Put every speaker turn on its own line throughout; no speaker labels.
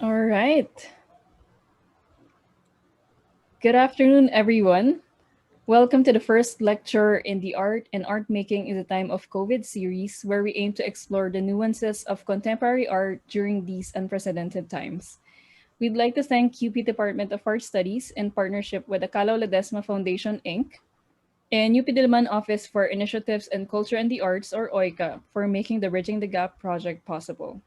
All right. Good afternoon, everyone. Welcome to the first lecture in the Art and Art Making in the Time of COVID series, where we aim to explore the nuances of contemporary art during these unprecedented times. We'd like to thank UP Department of Art Studies in partnership with the Kalaw-Ledesma Foundation, Inc., and UP Diliman Office for Initiatives in Culture and the Arts, or OICA, for making the Bridging the Gap project possible.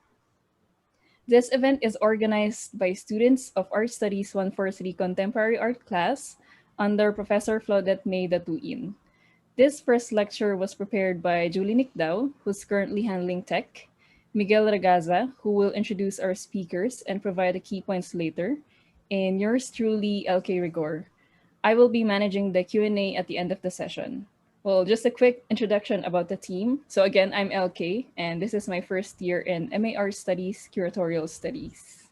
This event is organized by students of Art Studies 143 Contemporary Art class under Professor Claudette May Datuin. This first lecture was prepared by Julie Nicdao, who's currently handling tech, Miguel Ragaza, who will introduce our speakers and provide the key points later, and yours truly, LK Rigor. I will be managing the Q&A at the end of the session. Well, just a quick introduction about the team. So again, I'm LK, and this is my first year in MAR Studies, Curatorial Studies.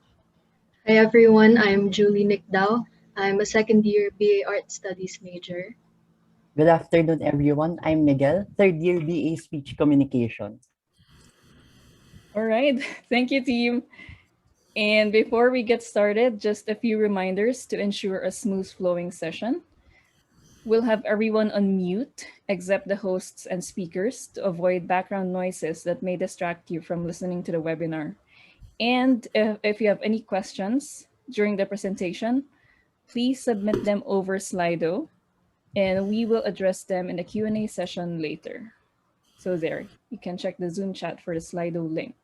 Hi everyone, I'm Julie Nicdao. I'm a second year BA Art Studies major.
Good afternoon, everyone. I'm Miguel, third year BA Speech Communication.
All right, thank you, team. And before we get started, just a few reminders to ensure a smooth flowing session. We'll have everyone on mute except the hosts and speakers to avoid background noises that may distract you from listening to the webinar. And if you have any questions during the presentation, please submit them over Slido and we will address them in the Q&A session later. So there, you can check the Zoom chat for the Slido link.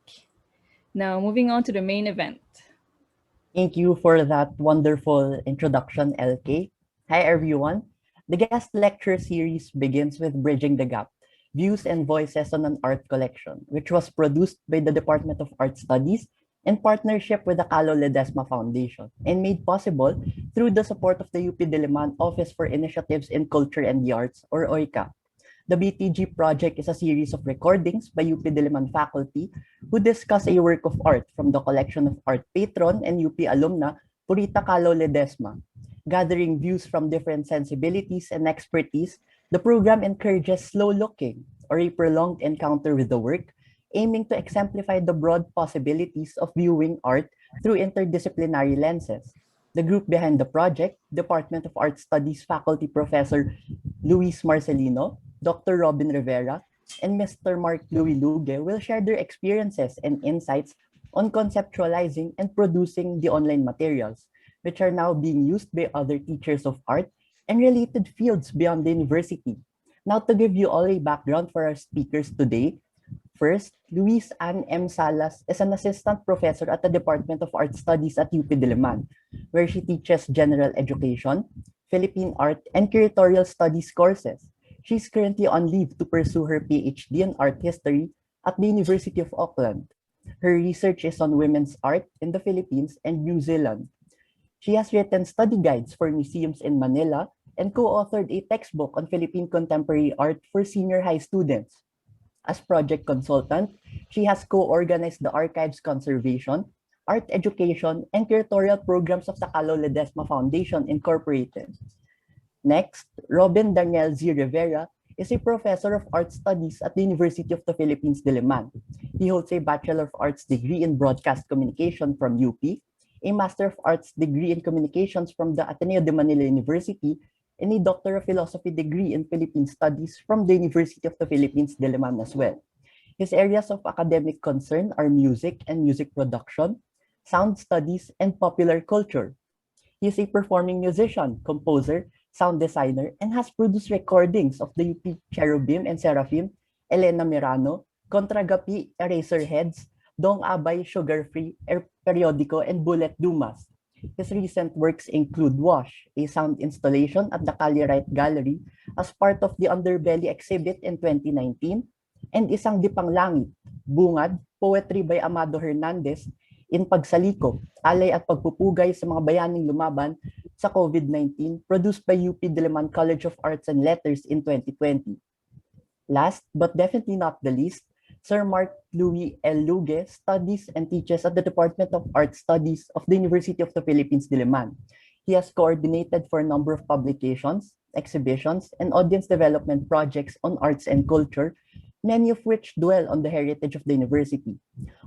Now, moving on to the main event.
Thank you for that wonderful introduction, LK. Hi, everyone. The guest lecture series begins with Bridging the Gap, Views and Voices on an Art Collection, which was produced by the Department of Art Studies in partnership with the Kalaw-Ledesma Foundation and made possible through the support of the UP Diliman Office for Initiatives in Culture and the Arts, or OICA. The BTG Project is a series of recordings by UP Diliman faculty who discuss a work of art from the collection of art patron and UP alumna Purita Kalaw-Ledesma. Gathering views from different sensibilities and expertise, the program encourages slow looking or a prolonged encounter with the work, aiming to exemplify the broad possibilities of viewing art through interdisciplinary lenses. The group behind the project, Department of Art Studies faculty professor Luis Marcelino, Dr. Robin Rivera, and Mr. Mark Louis Luge will share their experiences and insights on conceptualizing and producing the online materials, which are now being used by other teachers of art and related fields beyond the university. Now, to give you all a background for our speakers today, first, Luis Ann M. Salas is an assistant professor at the Department of Art Studies at UP Diliman, where she teaches general education, Philippine art, and curatorial studies courses. She's currently on leave to pursue her PhD in art history at the University of Auckland. Her research is on women's art in the Philippines and New Zealand. She has written study guides for museums in Manila and co-authored a textbook on Philippine contemporary art for senior high students. As project consultant, she has co-organized the archives conservation, art education, and curatorial programs of the Kalaw-Ledesma Foundation Incorporated. Next, Robin Daniel Z. Rivera is a professor of art studies at the University of the Philippines Diliman. He holds a Bachelor of Arts degree in broadcast communication from UP, a Master of Arts degree in communications from the Ateneo de Manila University, and a Doctor of Philosophy degree in Philippine Studies from the University of the Philippines Diliman as well. His areas of academic concern are music and music production, sound studies, and popular culture. He is a performing musician, composer, sound designer, and has produced recordings of the UP Cherubim and Seraphim, Elena Mirano, Contragapi, Eraserheads, Dong Abay, Sugar Free, Periodico, and Bullet Dumas. His recent works include Wash, a sound installation at the Callirite Gallery as part of the Underbelly exhibit in 2019, and Isang Dipang Langit, Bungad, poetry by Amado Hernandez, in Pagsaliko, Alay at Pagpupugay sa mga bayaning lumaban sa COVID-19, produced by UP Diliman College of Arts and Letters in 2020. Last, but definitely not the least, Sir Mark Louis L. Luge studies and teaches at the Department of Art Studies of the University of the Philippines Diliman. He has coordinated for a number of publications, exhibitions, and audience development projects on arts and culture, many of which dwell on the heritage of the university.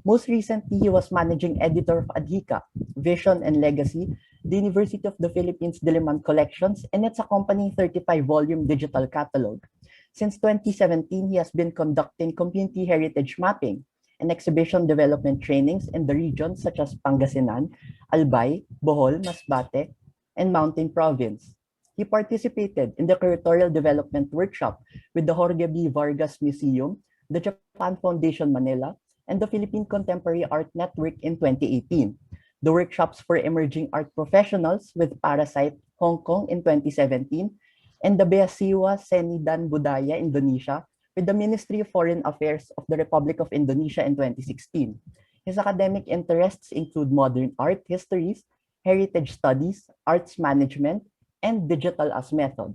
Most recently, he was managing editor of ADHICA, Vision and Legacy, the University of the Philippines Diliman Collections, and its accompanying 35-volume digital catalog. Since 2017, he has been conducting community heritage mapping and exhibition development trainings in the regions such as Pangasinan, Albay, Bohol, Masbate, and Mountain Province. He participated in the curatorial development workshop with the Jorge B. Vargas Museum, the Japan Foundation Manila, and the Philippine Contemporary Art Network in 2018. The workshops for emerging art professionals with Parasite Hong Kong in 2017, and the Beasiswa Seni dan Budaya Indonesia with the Ministry of Foreign Affairs of the Republic of Indonesia in 2016. His academic interests include modern art histories, heritage studies, arts management, and digital as method.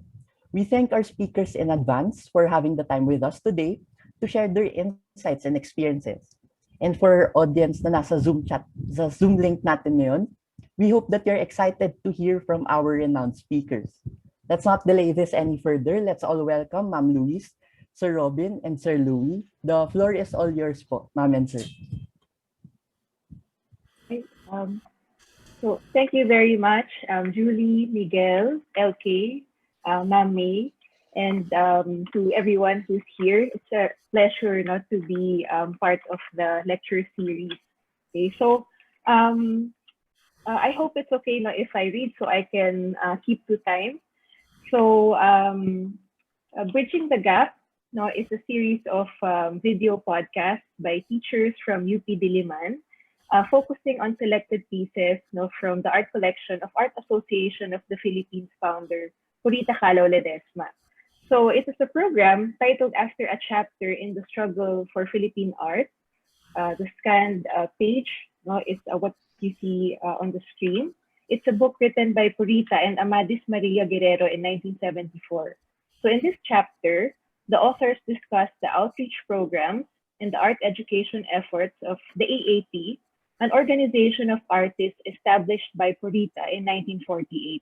We thank our speakers in advance for having the time with us today to share their insights and experiences. And for our audience na nasa Zoom chat, sa Zoom link natin ngayon, we hope that you're excited to hear from our renowned speakers. Let's not delay this any further. Let's all welcome Ma'am Louise, Sir Robin, and Sir Louis. The floor is all yours po, Ma'am and Sir.
Okay, so thank you very much, Julie, Miguel, LK, Ma'am May, and to everyone who's here. It's a pleasure not to be part of the lecture series. Okay, so I hope it's okay now if I read so I can keep to time. So Bridging the Gap is a series of video podcasts by teachers from UP Diliman, focusing on selected pieces from the art collection of Art Association of the Philippines founder, Purita Kalaw-Ledesma. So it is a program titled after a chapter in the struggle for Philippine art. The scanned page is what you see on the screen. It's a book written by Purita and Amadis Maria Guerrero in 1974. So in this chapter, the authors discuss the outreach programs and the art education efforts of the AAP, an organization of artists established by Purita in 1948.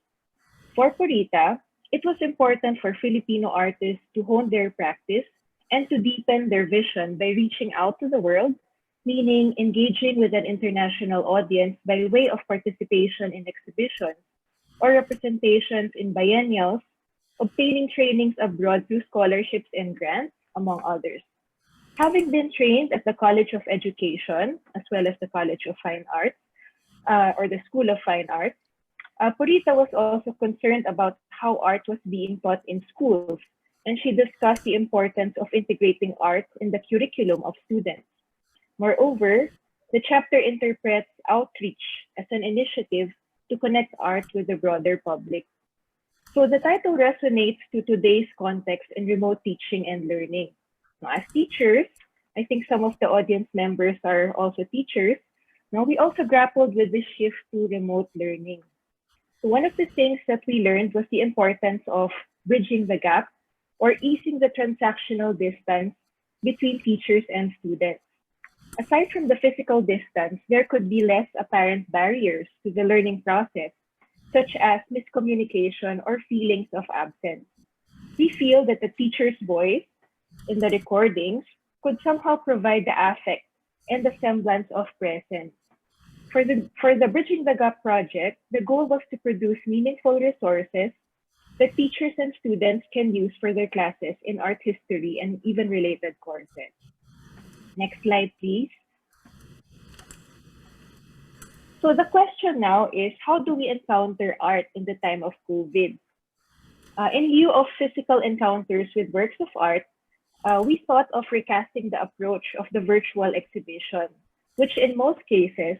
For Purita, it was important for Filipino artists to hone their practice and to deepen their vision by reaching out to the world, meaning engaging with an international audience by way of participation in exhibitions or representations in biennials, obtaining trainings abroad through scholarships and grants, among others. Having been trained at the College of Education, as well as the College of Fine Arts, or the School of Fine Arts, Purita was also concerned about how art was being taught in schools, and she discussed the importance of integrating art in the curriculum of students. Moreover, the chapter interprets outreach as an initiative to connect art with the broader public. So the title resonates to today's context in remote teaching and learning. Now, as teachers, I think some of the audience members are also teachers. Now, we also grappled with this shift to remote learning. So one of the things that we learned was the importance of bridging the gap or easing the transactional distance between teachers and students. Aside from the physical distance, there could be less apparent barriers to the learning process, such as miscommunication or feelings of absence. We feel that the teacher's voice in the recordings could somehow provide the affect and the semblance of presence. For the Bridging the Gap project, the goal was to produce meaningful resources that teachers and students can use for their classes in art history and even related courses. Next slide, please. So the question now is, how do we encounter art in the time of COVID? In lieu of physical encounters with works of art, we thought of recasting the approach of the virtual exhibition, which in most cases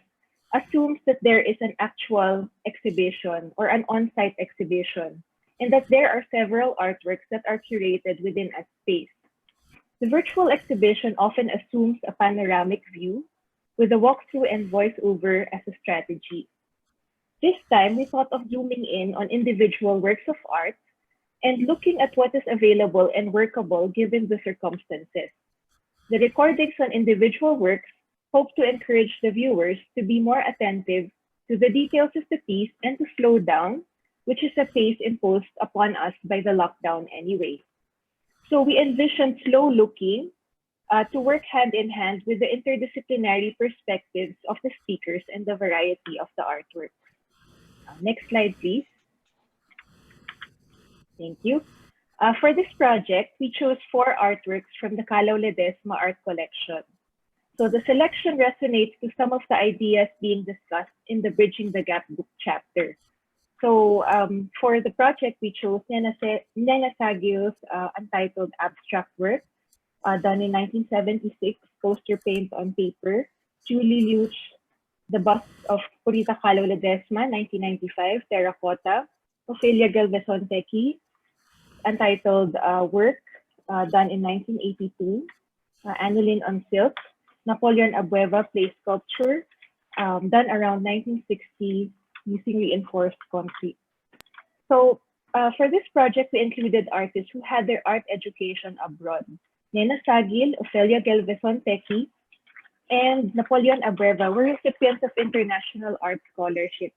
assumes that there is an actual exhibition or an on-site exhibition, and that there are several artworks that are curated within a space. The virtual exhibition often assumes a panoramic view with a walkthrough and voiceover as a strategy. This time, we thought of zooming in on individual works of art and looking at what is available and workable given the circumstances. The recordings on individual works hope to encourage the viewers to be more attentive to the details of the piece and to slow down, which is a pace imposed upon us by the lockdown anyway. So we envisioned slow looking to work hand in hand with the interdisciplinary perspectives of the speakers and the variety of the artwork. Next slide, please. Thank you. For this project, we chose 4 artworks from the Kalaw-Ledesma art collection. So the selection resonates to some of the ideas being discussed in the Bridging the Gap book chapter. So for the project, we chose Nena Sagio's untitled abstract work, done in 1976, poster paint on paper. Julie Luch, the bust of Purita Kalaw-Ledesma, 1995, terracotta. Ophelia Galvez-Onteki, untitled work, done in 1982. Aniline on silk. Napoleon Abueva clay sculpture, done around 1960 using reinforced concrete. So for this project, we included artists who had their art education abroad. Nena Sagil, Ophelia Galvez-Onteki, and Napoleon Abueva were recipients of international art scholarships.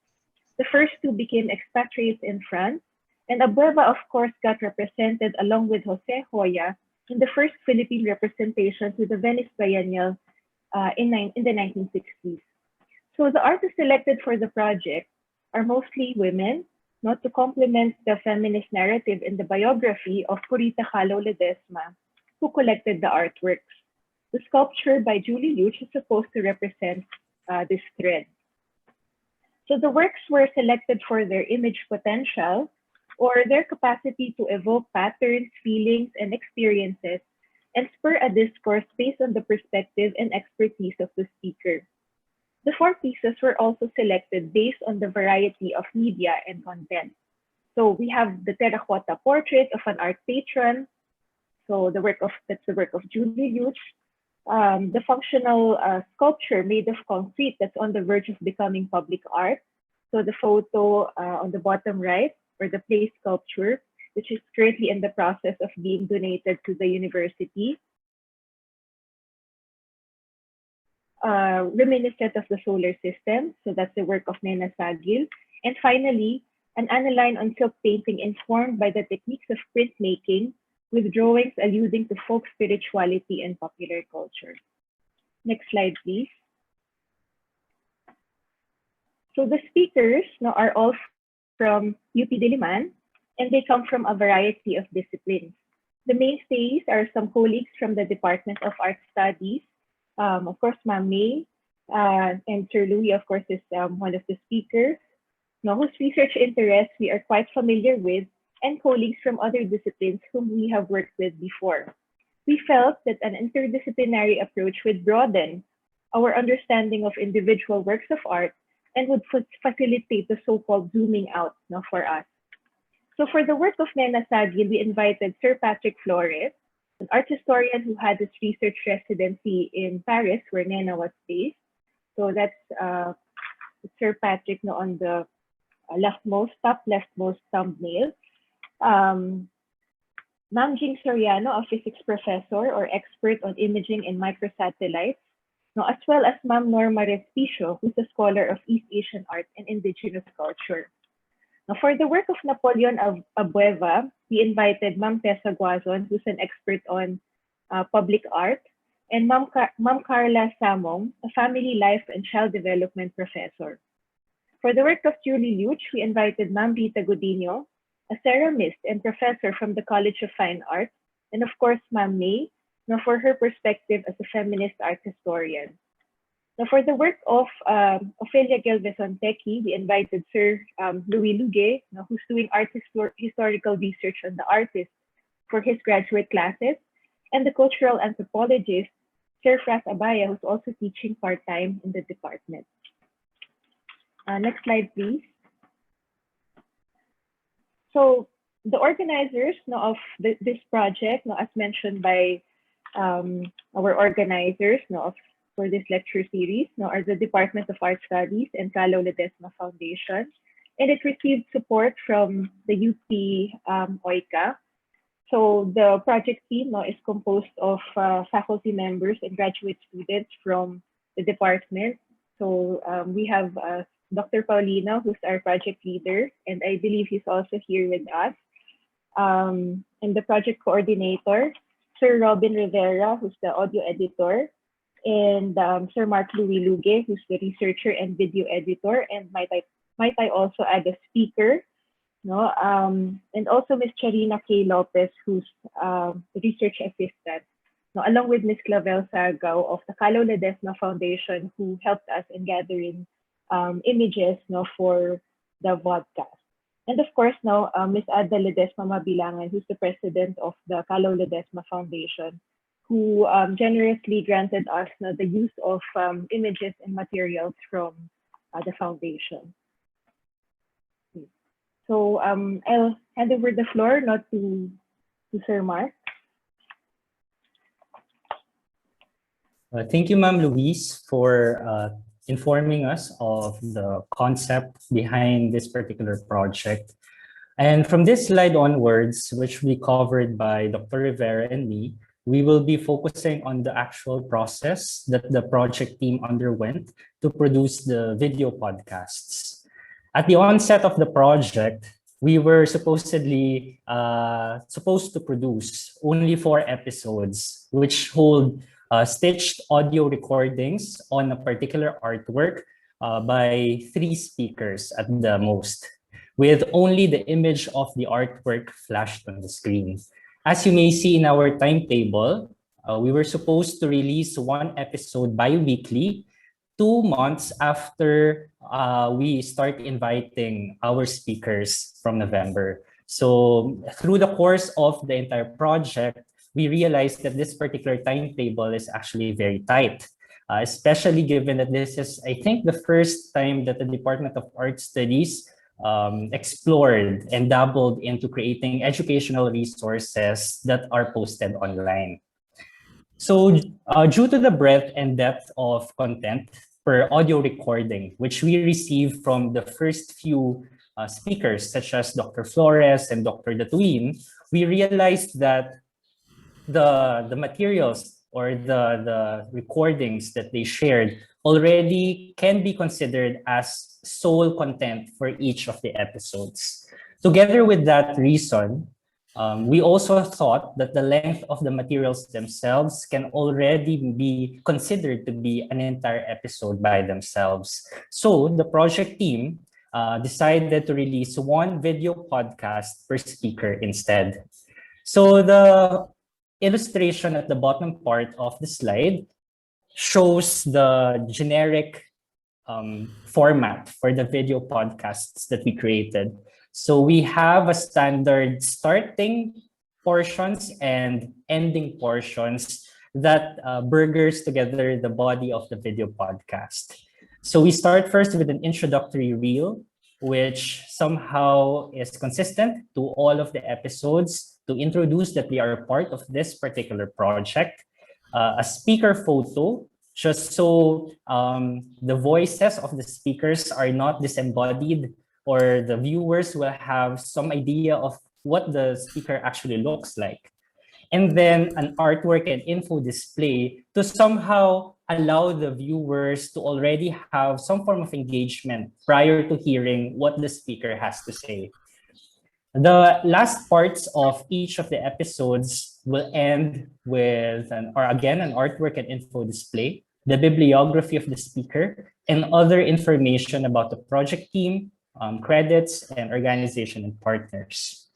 The first 2 became expatriates in France, and Abueva, of course, got represented along with Jose Hoya in the first Philippine representation to the Venice Biennial in the 1960s. So the artists selected for the project are mostly women, not to complement the feminist narrative in the biography of Purita Kalaw-Ledesma, who collected the artworks. The sculpture by Julie Luch is supposed to represent this thread. So the works were selected for their image potential or their capacity to evoke patterns, feelings, and experiences and spur a discourse based on the perspective and expertise of the speaker. The 4 pieces were also selected based on the variety of media and content. So we have the terracotta portrait of an art patron. So that's the work of Julie Luch. The functional sculpture made of concrete that's on the verge of becoming public art. So the photo on the bottom right, or the play sculpture, which is currently in the process of being donated to the university. Reminiscent of the solar system, so that's the work of Nena Sagil. And finally, an aniline on silk painting informed by the techniques of printmaking, with drawings alluding to folk spirituality and popular culture. Next slide, please. So the speakers are all from UP Diliman, and they come from a variety of disciplines. The mainstays are some colleagues from the Department of Art Studies. Of course, Ma'am May and Sir Louis, of course, is one of the speakers, whose research interests we are quite familiar with, and colleagues from other disciplines whom we have worked with before. We felt that an interdisciplinary approach would broaden our understanding of individual works of art and would facilitate the so-called zooming out for us. So for the work of Nena Sagil, we invited Sir Patrick Flores, an art historian who had his research residency in Paris, where Nena was based. So that's Sir Patrick on the top leftmost thumbnail. Ma'am Jing Soriano, a physics professor or expert on imaging and microsatellites, as well as Ma'am Norma Respicio, who's a scholar of East Asian art and indigenous culture. Now, for the work of Napoleon Abueva, we invited Ma'am Tessa Guazon, who's an expert on public art, and Ma'am Carla Samong, a family life and child development professor. For the work of Julie Luch, we invited Ma'am Rita Godinho, a ceramist and professor from the College of Fine Arts, and of course, Ma'am May, for her perspective as a feminist art historian. Now, for the work of Ophelia Galvez-Onteki, we invited Sir Louis Lugue, who's doing historical research on the artist for his graduate classes, and the cultural anthropologist, Sir Fras Abaya, who's also teaching part-time in the department. Next slide, please. So the organizers of this project, as mentioned by our organizers for this lecture series, are the Department of Art Studies and Kalaw-Ledesma Foundation, and it received support from the UP OICA. So the project team is composed of faculty members and graduate students from the department. So we have Dr. Paulino, who's our project leader, and I believe he's also here with us. And the project coordinator, Sir Robin Rivera, who's the audio editor, and Sir Mark Louis Luge, who's the researcher and video editor, and might I also add a speaker, no? And also Miss Charina K. Lopez, who's the research assistant, no? Along with Miss Clavel Sargao of the Kalaw-Ledesma Foundation, who helped us in gathering images, no, for the podcast. And of course, now, Ms. Ada Ledesma Mabilangan, who's the president of the Kalaw-Ledesma Foundation, who generously granted us the use of images and materials from the foundation. So I'll hand over the floor not to Sir Mark.
Thank you, Ma'am Louise, for informing us of the concept behind this particular project. And from this slide onwards, which will be covered by Dr. Rivera and me, we will be focusing on the actual process that the project team underwent to produce the video podcasts. At the onset of the project, we were supposedly supposed to produce only 4 episodes, which hold stitched audio recordings on a particular artwork by 3 speakers at the most, with only the image of the artwork flashed on the screen. As you may see in our timetable, we were supposed to release 1 episode bi-weekly, 2 months after we start inviting our speakers from November. So through the course of the entire project, we realized that this particular timetable is actually very tight, especially given that this is, I think, the first time that the Department of Art Studies explored and dabbled into creating educational resources that are posted online. So due to the breadth and depth of content per audio recording, which we received from the first few speakers, such as Dr. Flores and Dr. Datuin, we realized that the materials or the recordings that they shared already can be considered as sole content for each of the episodes. Together with that reason, we also thought that the length of the materials themselves can already be considered to be an entire episode by themselves. So the project team decided to release 1 video podcast per speaker instead. So the illustration at the bottom part of the slide shows the generic format for the video podcasts that we created. So we have a standard starting portions and ending portions that burgers together the body of the video podcast. So we start first with an introductory reel, which somehow is consistent to all of the episodes to introduce that we are part of this particular project. A speaker photo, just so the voices of the speakers are not disembodied, or the viewers will have some idea of what the speaker actually looks like. And then an artwork and info display to somehow allow the viewers to already have some form of engagement prior to hearing what the speaker has to say. The last parts of each of the episodes will end with an artwork and info display, the bibliography of the speaker, and other information about the project team, credits, and organization and partners.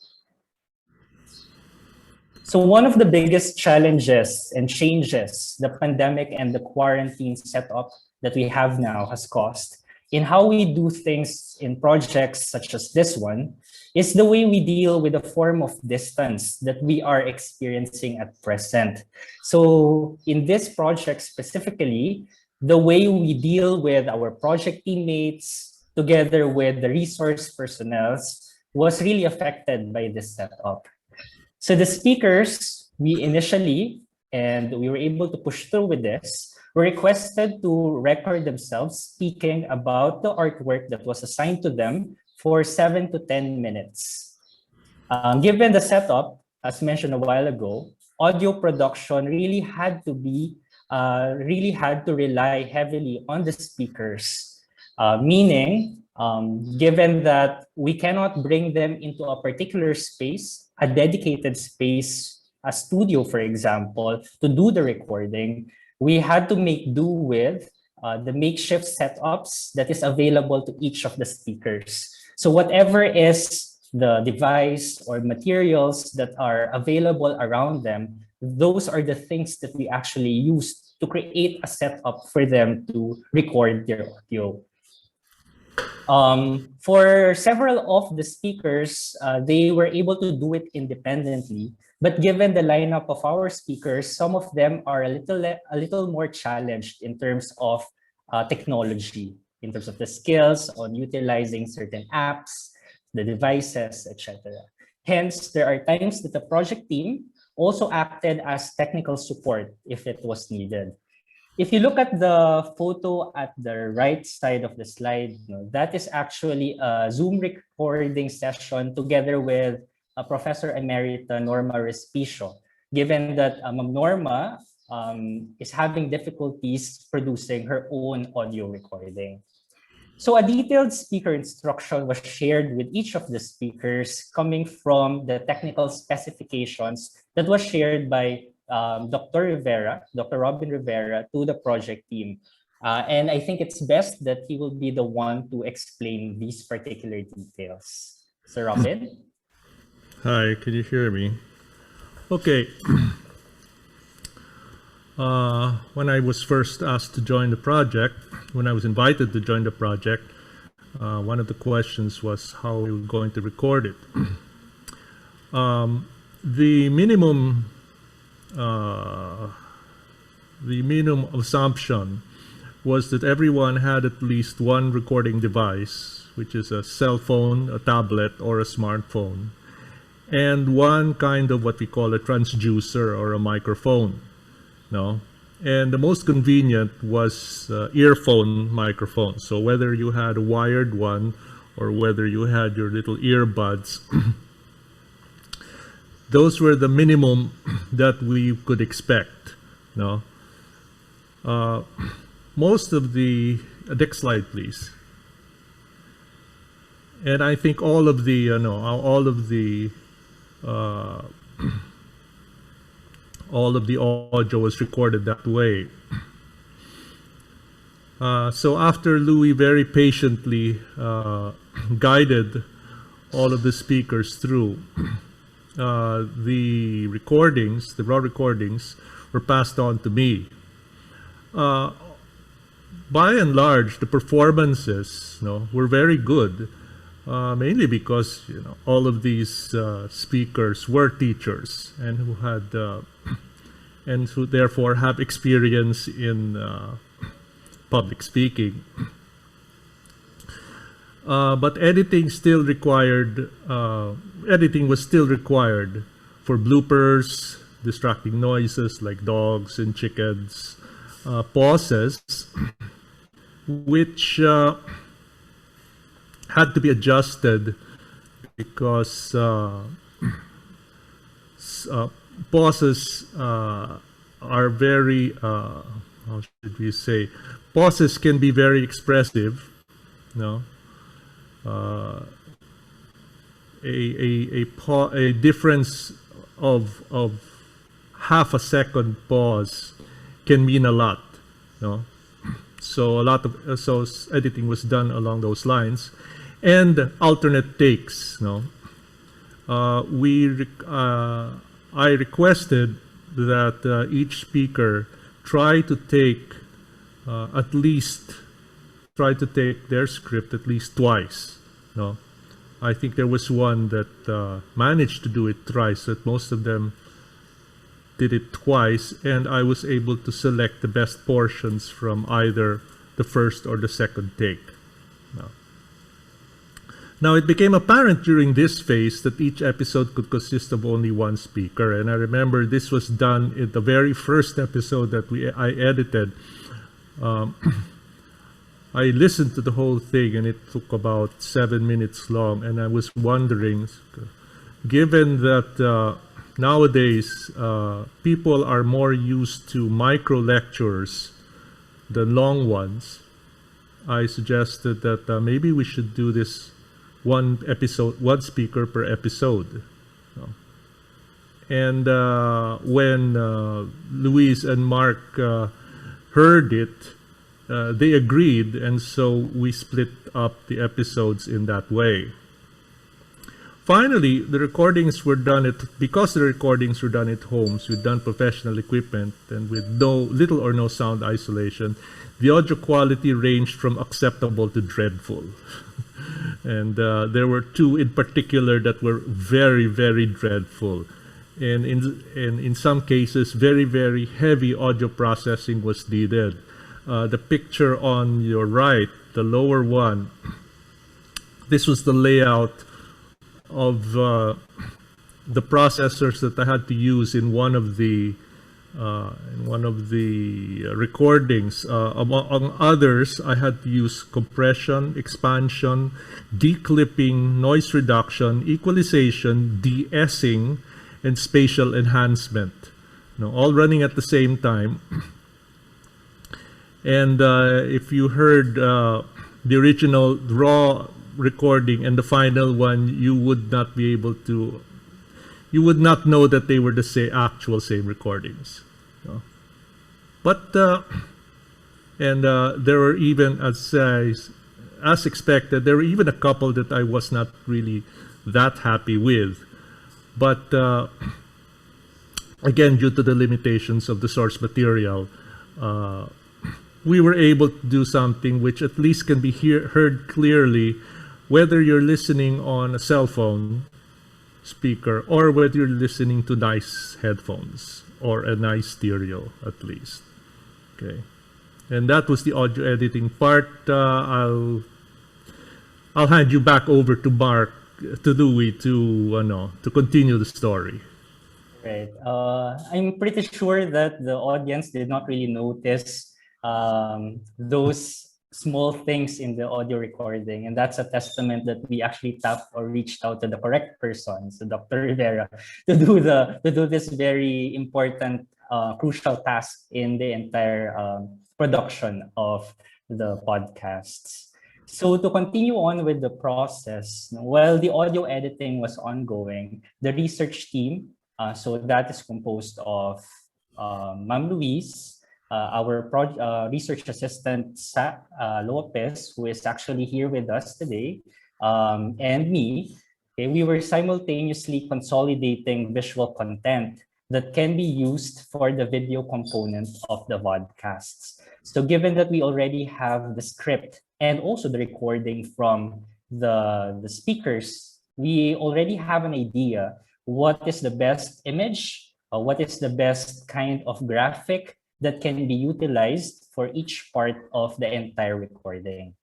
So one of the biggest challenges and changes the pandemic and the quarantine setup that we have now has caused in how we do things in projects such as this one is the way we deal with the form of distance that we are experiencing at present. So in this project specifically, the way we deal with our project teammates together with the resource personnel was really affected by this setup. So the speakers, we initially, and we were able to push through with this, were requested to record themselves speaking about the artwork that was assigned to them for 7 to 10 minutes. Given the setup, as mentioned a while ago, audio production really had to rely heavily on the speakers, meaning given that we cannot bring them into a particular space, a dedicated space a studio, for example, to do the recording, we had to make do with the makeshift setups that is available to each of the speakers. So whatever is the device or materials that are available around them, those are the things that we actually use to create a setup for them to record their audio. For several of the speakers, they were able to do it independently. But given the lineup of our speakers, some of them are a little more challenged in terms of technology, in terms of the skills on utilizing certain apps, the devices, etc. Hence, there are times that the project team also acted as technical support if it was needed. If you look at the photo at the right side of the slide, that is actually a Zoom recording session together with Professor Emerita Norma Respicio, given that Ma'am Norma is having difficulties producing her own audio recording. So a detailed speaker instruction was shared with each of the speakers coming from the technical specifications that was shared by Dr. Robin Rivera, to the project team. And I think it's best that he will be the one to explain these particular details. Sir Robin?
Hi, can you hear me? Okay. When I was first asked to join the project, when I was invited to join the project, one of the questions was how we were going to record it. The minimum assumption was that everyone had at least one recording device, which is a cell phone, a tablet, or a smartphone, and one kind of what we call a transducer or a microphone. No? And the most convenient was earphone microphone. So whether you had a wired one or whether you had your little earbuds, those were the minimum that we could expect. No? Most of the next slide, please. And I think all of the audio was recorded that way. So after Louis very patiently guided all of the speakers through, the raw recordings were passed on to me. By and large, the performances were very good, mainly because all of these speakers were teachers and who had and who therefore have experience in public speaking. But editing was still required for bloopers, distracting noises like dogs and chickens, pauses, which had to be adjusted because pauses are very, how should we say, pauses can be very expressive. A difference of half a second pause can mean a lot. So so editing was done along those lines, and alternate takes. I requested that each speaker try to take their script at least twice. I think there was one that managed to do it thrice, but most of them did it twice, and I was able to select the best portions from either the first or the second take. Now, it became apparent during this phase that each episode could consist of only one speaker, and I remember this was done in the very first episode that I edited. I listened to the whole thing, and it took about 7 minutes long, and I was wondering, given that nowadays people are more used to micro lectures than long ones, I suggested that maybe we should do this one speaker per episode. And when Luis and Mark heard it, they agreed, and so we split up the episodes in that way. Finally, the recordings were done because the recordings were done at homes with non-professional equipment and with little or no sound isolation. The audio quality ranged from acceptable to dreadful. And there were two in particular that were very, very dreadful. And in some cases, very, very heavy audio processing was needed. The picture on your right, the lower one, this was the layout of the processors that I had to use in one of the recordings. Among others, I had to use compression, expansion, declipping, noise reduction, equalization, de-essing, and spatial enhancement. All running at the same time. And if you heard the original raw recording and the final one, you would not be able to, you would not know that they were the same recordings. But there were even, as expected, there were even a couple that I was not really that happy with. But again, due to the limitations of the source material, we were able to do something which at least can be heard clearly, whether you're listening on a cell phone speaker or whether you're listening to nice headphones or a nice stereo at least. Okay, and that was the audio editing part. I'll hand you back over to Mark, to Louis, to continue the story.
Right. I'm pretty sure that the audience did not really notice those small things in the audio recording, and that's a testament that we actually tapped or reached out to the correct person, so Dr. Rivera, to do this very important, crucial task in the entire production of the podcasts. So to continue on with the process, while the audio editing was ongoing, the research team, so that is composed of Ma'am Louise, our research assistant, Lopez, who is actually here with us today, and me. Okay, we were simultaneously consolidating visual content that can be used for the video component of the podcasts. So given that we already have the script and also the recording from the speakers, we already have an idea what is the best image, what is the best kind of graphic that can be utilized for each part of the entire recording.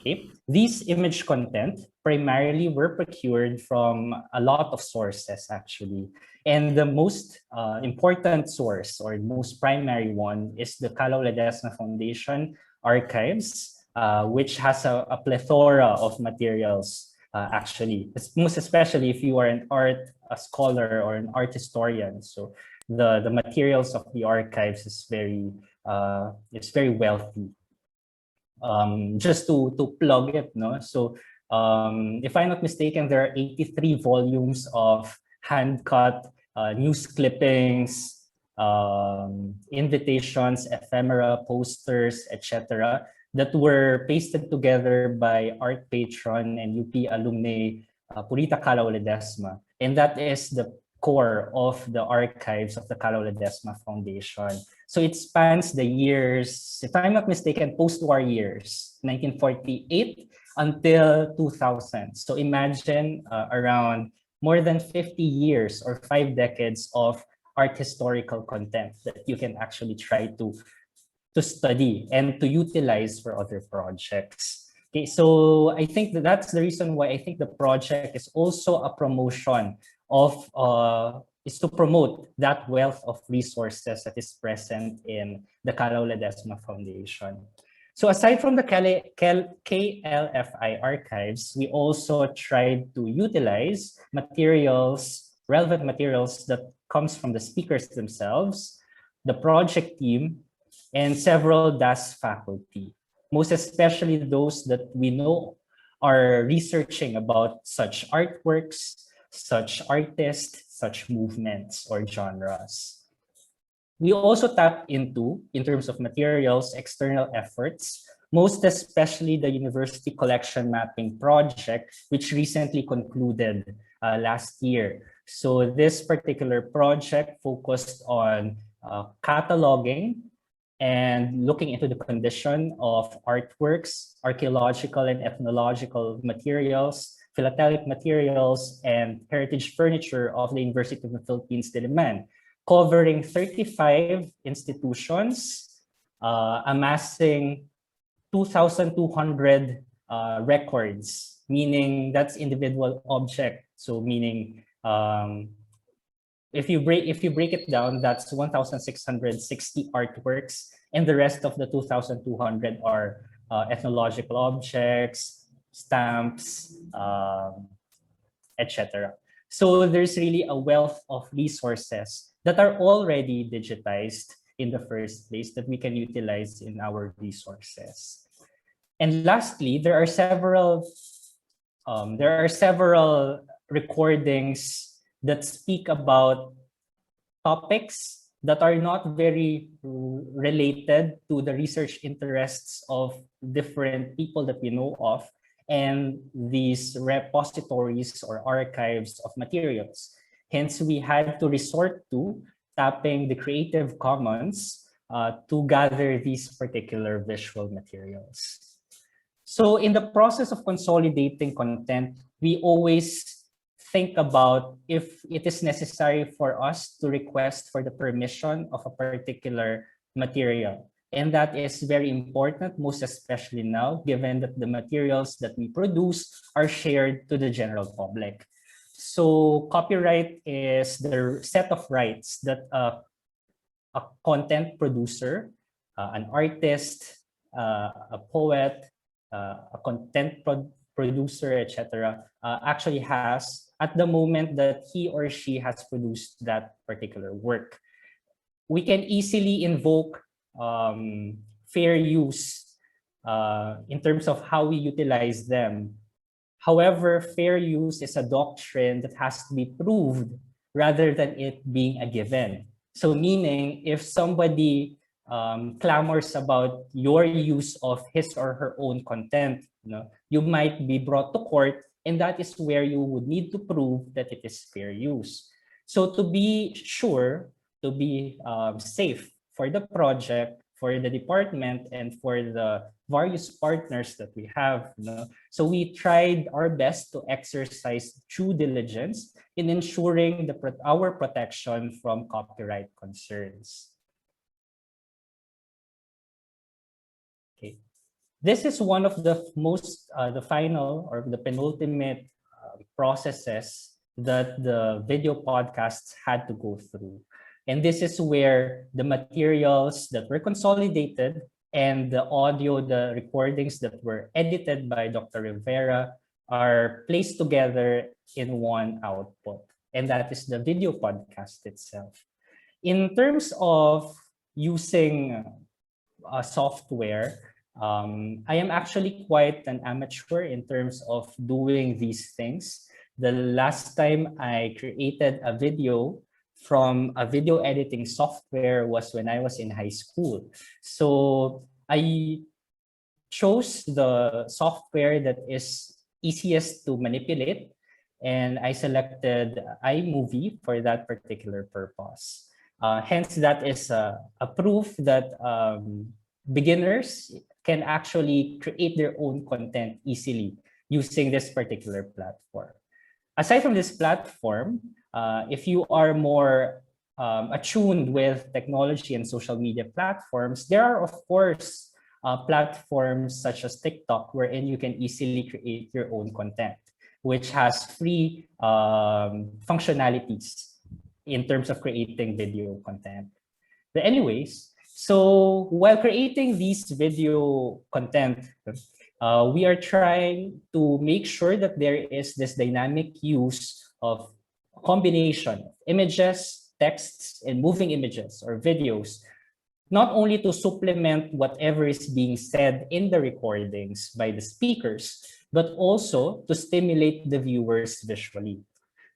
Okay, these image content primarily were procured from a lot of sources actually. And the most important source or most primary one is the Kalaw-Ledesma Foundation archives, which has a plethora of materials actually, most especially if you are a scholar or an art historian. So the materials of the archives is very wealthy. Just to plug it, no? So if I'm not mistaken, there are 83 volumes of hand-cut news clippings, invitations, ephemera, posters, etc., that were pasted together by art patron and UP alumni Purita Kalaw-Ledesma. And that is the core of the archives of the Kalaw-Ledesma Foundation. So it spans the years, if I'm not mistaken, post-war years, 1948 until 2000. So imagine around more than 50 years or 5 decades of art historical content that you can actually try to study and to utilize for other projects. Okay, so I think that's the reason why I think the project is also a promotion of, is to promote that wealth of resources that is present in the Kalaw-Ledesma Foundation. So aside from the KLFI archives, we also tried to utilize materials, relevant materials that comes from the speakers themselves, the project team, and several DAS faculty, most especially those that we know are researching about such artworks, such artists, such movements or genres. We also tap into, in terms of materials, external efforts, most especially the University Collection Mapping Project, which recently concluded last year. So this particular project focused on cataloging and looking into the condition of artworks, archaeological and ethnological materials, philatelic materials, and heritage furniture of the University of the Philippines Diliman, covering 35 institutions, amassing 2,200 records, meaning that's individual object. So meaning if you break it down, that's 1,660 artworks, and the rest of the 2,200 are ethnological objects, stamps, etc. So there's really a wealth of resources that are already digitized in the first place that we can utilize in our resources. And lastly, there are several recordings that speak about topics that are not very related to the research interests of different people that we know of, and these repositories or archives of materials. Hence, we had to resort to tapping the Creative Commons to gather these particular visual materials. So in the process of consolidating content, we always think about if it is necessary for us to request for the permission of a particular material. And that is very important, most especially now, given that the materials that we produce are shared to the general public. So copyright is the set of rights that a content producer, an artist, a poet, a content producer, etc., actually has at the moment that he or she has produced that particular work. We can easily invoke fair use in terms of how we utilize them. However, fair use is a doctrine that has to be proved rather than it being a given. So meaning if somebody clamors about your use of his or her own content, you might be brought to court, and that is where you would need to prove that it is fair use. So to be sure, to be safe for the project, for the department, and for the various partners that we have, so we tried our best to exercise due diligence in ensuring our protection from copyright concerns. Okay. This is one of the the final or the penultimate processes that the video podcasts had to go through. And this is where the materials that were consolidated and the audio, the recordings that were edited by Dr. Rivera are placed together in one output. And that is the video podcast itself. In terms of using software, I am actually quite an amateur in terms of doing these things. The last time I created a video from a video editing software was when I was in high school. So I chose the software that is easiest to manipulate, and I selected iMovie for that particular purpose. Hence, that is a proof that beginners can actually create their own content easily using this particular platform. Aside from this platform, if you are more attuned with technology and social media platforms, there are, of course, platforms such as TikTok, wherein you can easily create your own content, which has free functionalities in terms of creating video content. But anyways, so while creating these video content, we are trying to make sure that there is this dynamic use of combination of images, texts, and moving images or videos, not only to supplement whatever is being said in the recordings by the speakers, but also to stimulate the viewers visually.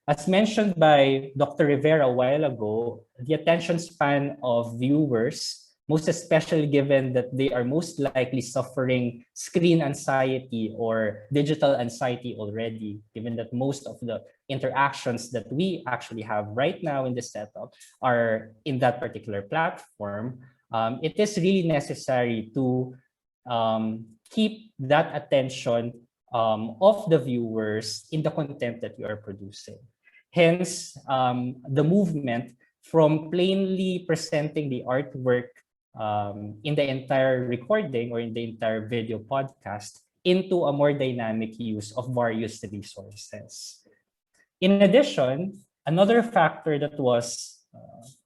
As mentioned by Dr. Rivera a while ago, the attention span of viewers, most especially given that they are most likely suffering screen anxiety or digital anxiety already, given that most of the interactions that we actually have right now in the setup are in that particular platform, it is really necessary to keep that attention of the viewers in the content that you are producing. Hence, the movement from plainly presenting the artwork in the entire recording or in the entire video podcast into a more dynamic use of various resources. In addition, another factor that was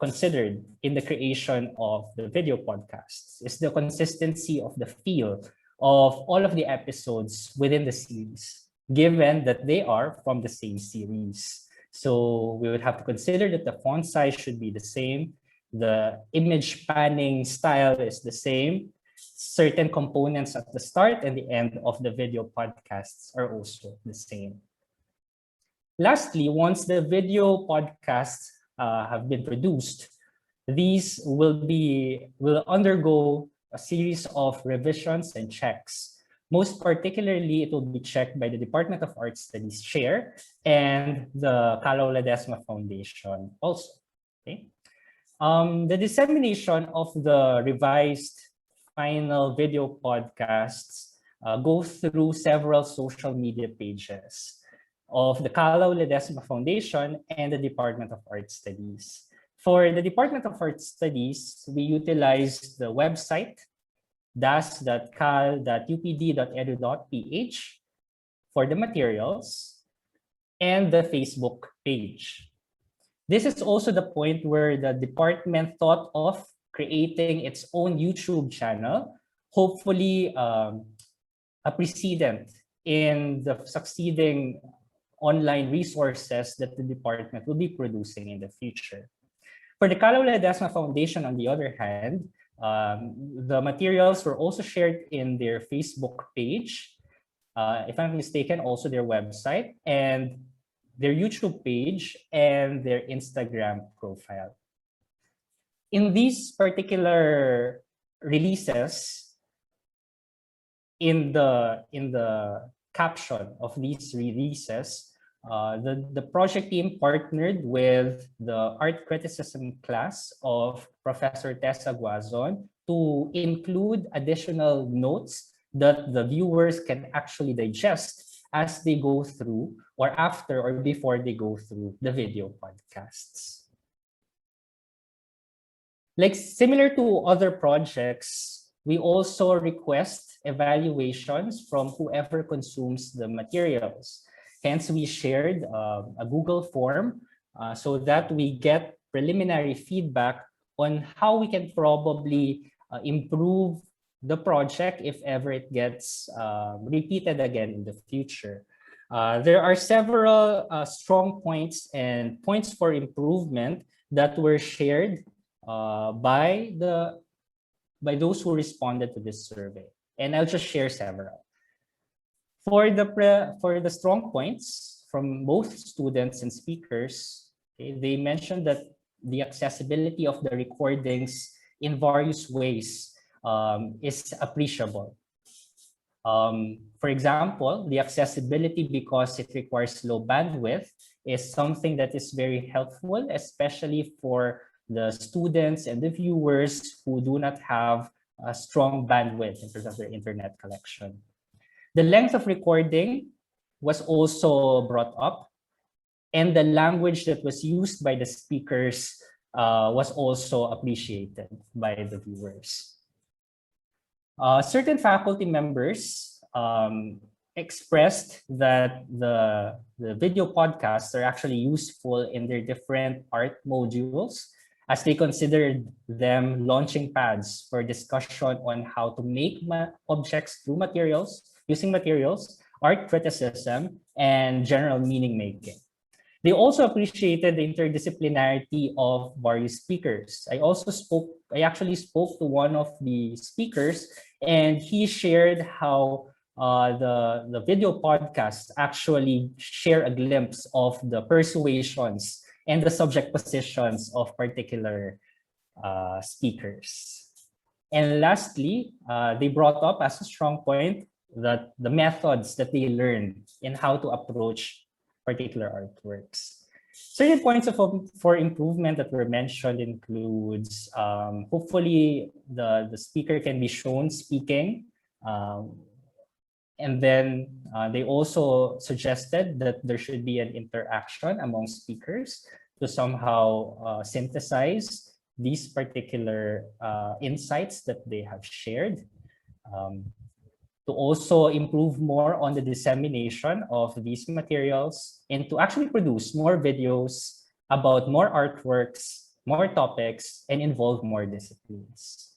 considered in the creation of the video podcasts is the consistency of the feel of all of the episodes within the series, given that they are from the same series. So we would have to consider that the font size should be the same, the image panning style is the same, certain components at the start and the end of the video podcasts are also the same. Lastly, once the video podcasts have been produced, these will undergo a series of revisions and checks. Most particularly, it will be checked by the Department of Art Studies Chair and the Kalaw-Ledesma Foundation also. Okay? The dissemination of the revised final video podcasts go through several social media pages of the Kalaw-Ledesma Foundation and the Department of Art Studies. For the Department of Art Studies, we utilize the website das.cal.upd.edu.ph for the materials and the Facebook page. This is also the point where the department thought of creating its own YouTube channel, hopefully a precedent in the succeeding online resources that the department will be producing in the future. For the Kalaw-Ledesma Foundation, on the other hand, the materials were also shared in their Facebook page, if I'm not mistaken, also their website and their YouTube page and their Instagram profile. In these particular releases, in the caption of these releases, the project team partnered with the art criticism class of Professor Tessa Guazon to include additional notes that the viewers can actually digest as they go through or after or before they go through the video podcasts. Like similar to other projects, we also request evaluations from whoever consumes the materials. Hence, we shared a Google form so that we get preliminary feedback on how we can probably improve the project if ever it gets repeated again in the future. There are several strong points and points for improvement that were shared by those who responded to this survey. And I'll just share several. For the strong points from both students and speakers, okay, they mentioned that the accessibility of the recordings in various ways is appreciable. For example, the accessibility because it requires low bandwidth is something that is very helpful, especially for the students and the viewers who do not have a strong bandwidth in terms of their internet connection. The length of recording was also brought up, and the language that was used by the speakers was also appreciated by the viewers. Certain faculty members expressed that the video podcasts are actually useful in their different art modules, as they considered them launching pads for discussion on how to make objects through materials, using materials, art criticism, and general meaning making. They also appreciated the interdisciplinarity of various speakers. I actually spoke to one of the speakers, and he shared how the video podcasts actually share a glimpse of the persuasions and the subject positions of particular speakers. And lastly, they brought up as a strong point that the methods that they learned in how to approach particular artworks. Certain points for improvement that were mentioned includes hopefully the speaker can be shown speaking. And then they also suggested that there should be an interaction among speakers to somehow synthesize these particular insights that they have shared. To also improve more on the dissemination of these materials and to actually produce more videos about more artworks, more topics, and involve more disciplines.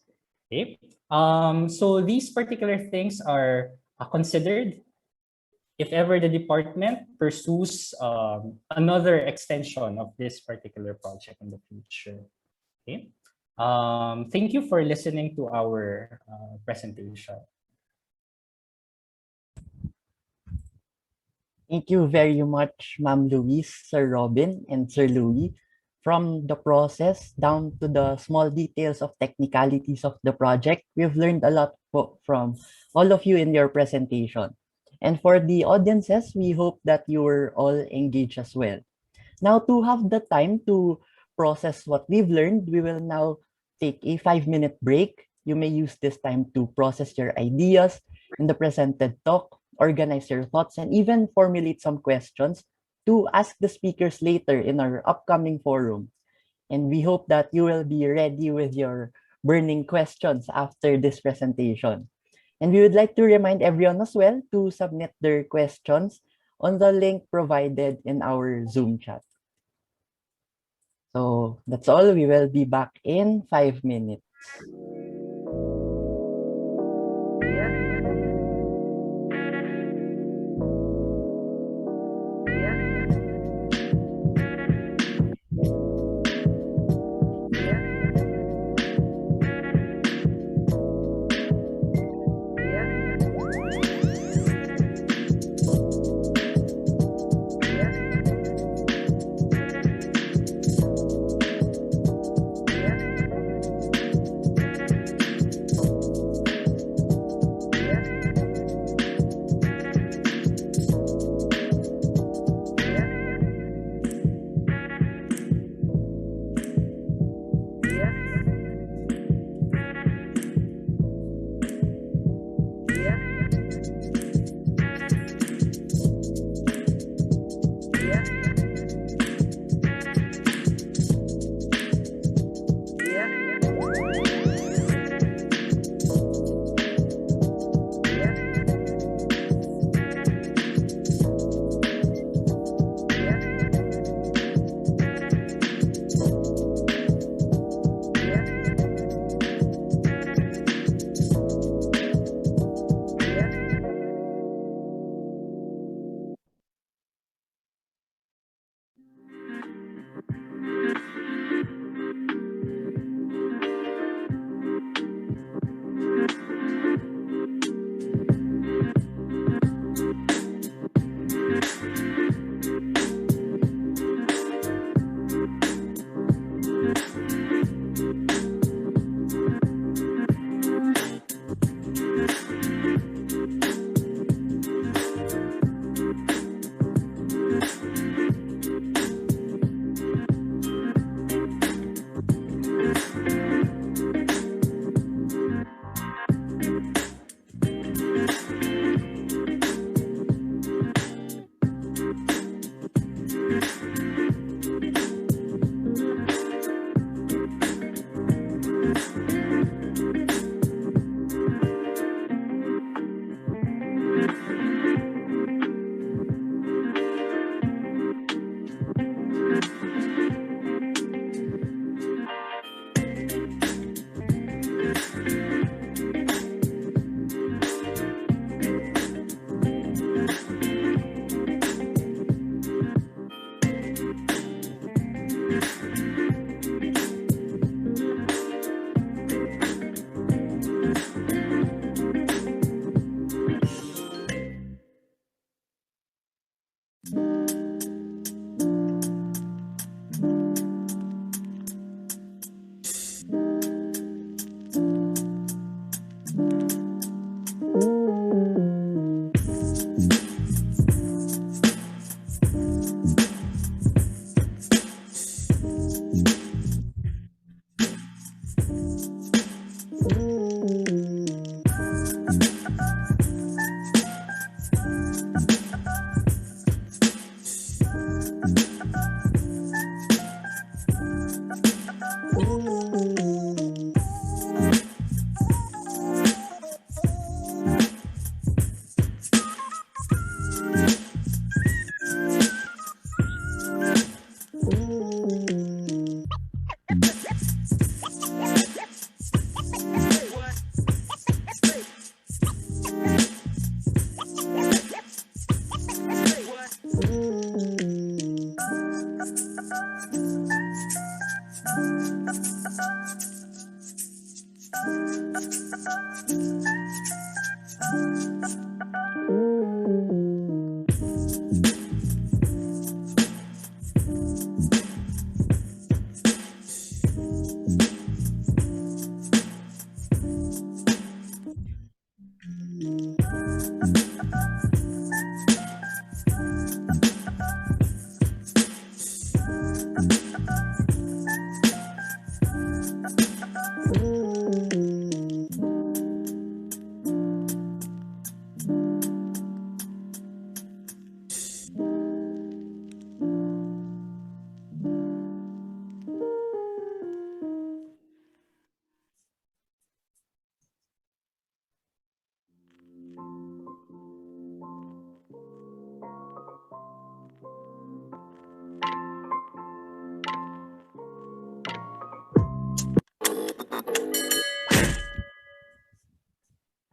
Okay. So these particular things are considered if ever the department pursues another extension of this particular project in the future. Okay. Thank you for listening to our presentation.
Thank you very much, Ma'am Louise, Sir Robin, and Sir Louis. From the process down to the small details of technicalities of the project, we've learned a lot from all of you in your presentation. And for the audiences, we hope that you were all engaged as well. Now, to have the time to process what we've learned, we will now take a 5-minute break. You may use this time to process your ideas in the presented talk, organize your thoughts, and even formulate some questions to ask the speakers later in our upcoming forum. And we hope that you will be ready with your burning questions after this presentation. And we would like to remind everyone as well to submit their questions on the link provided in our Zoom chat. So that's all. We will be back in 5 minutes.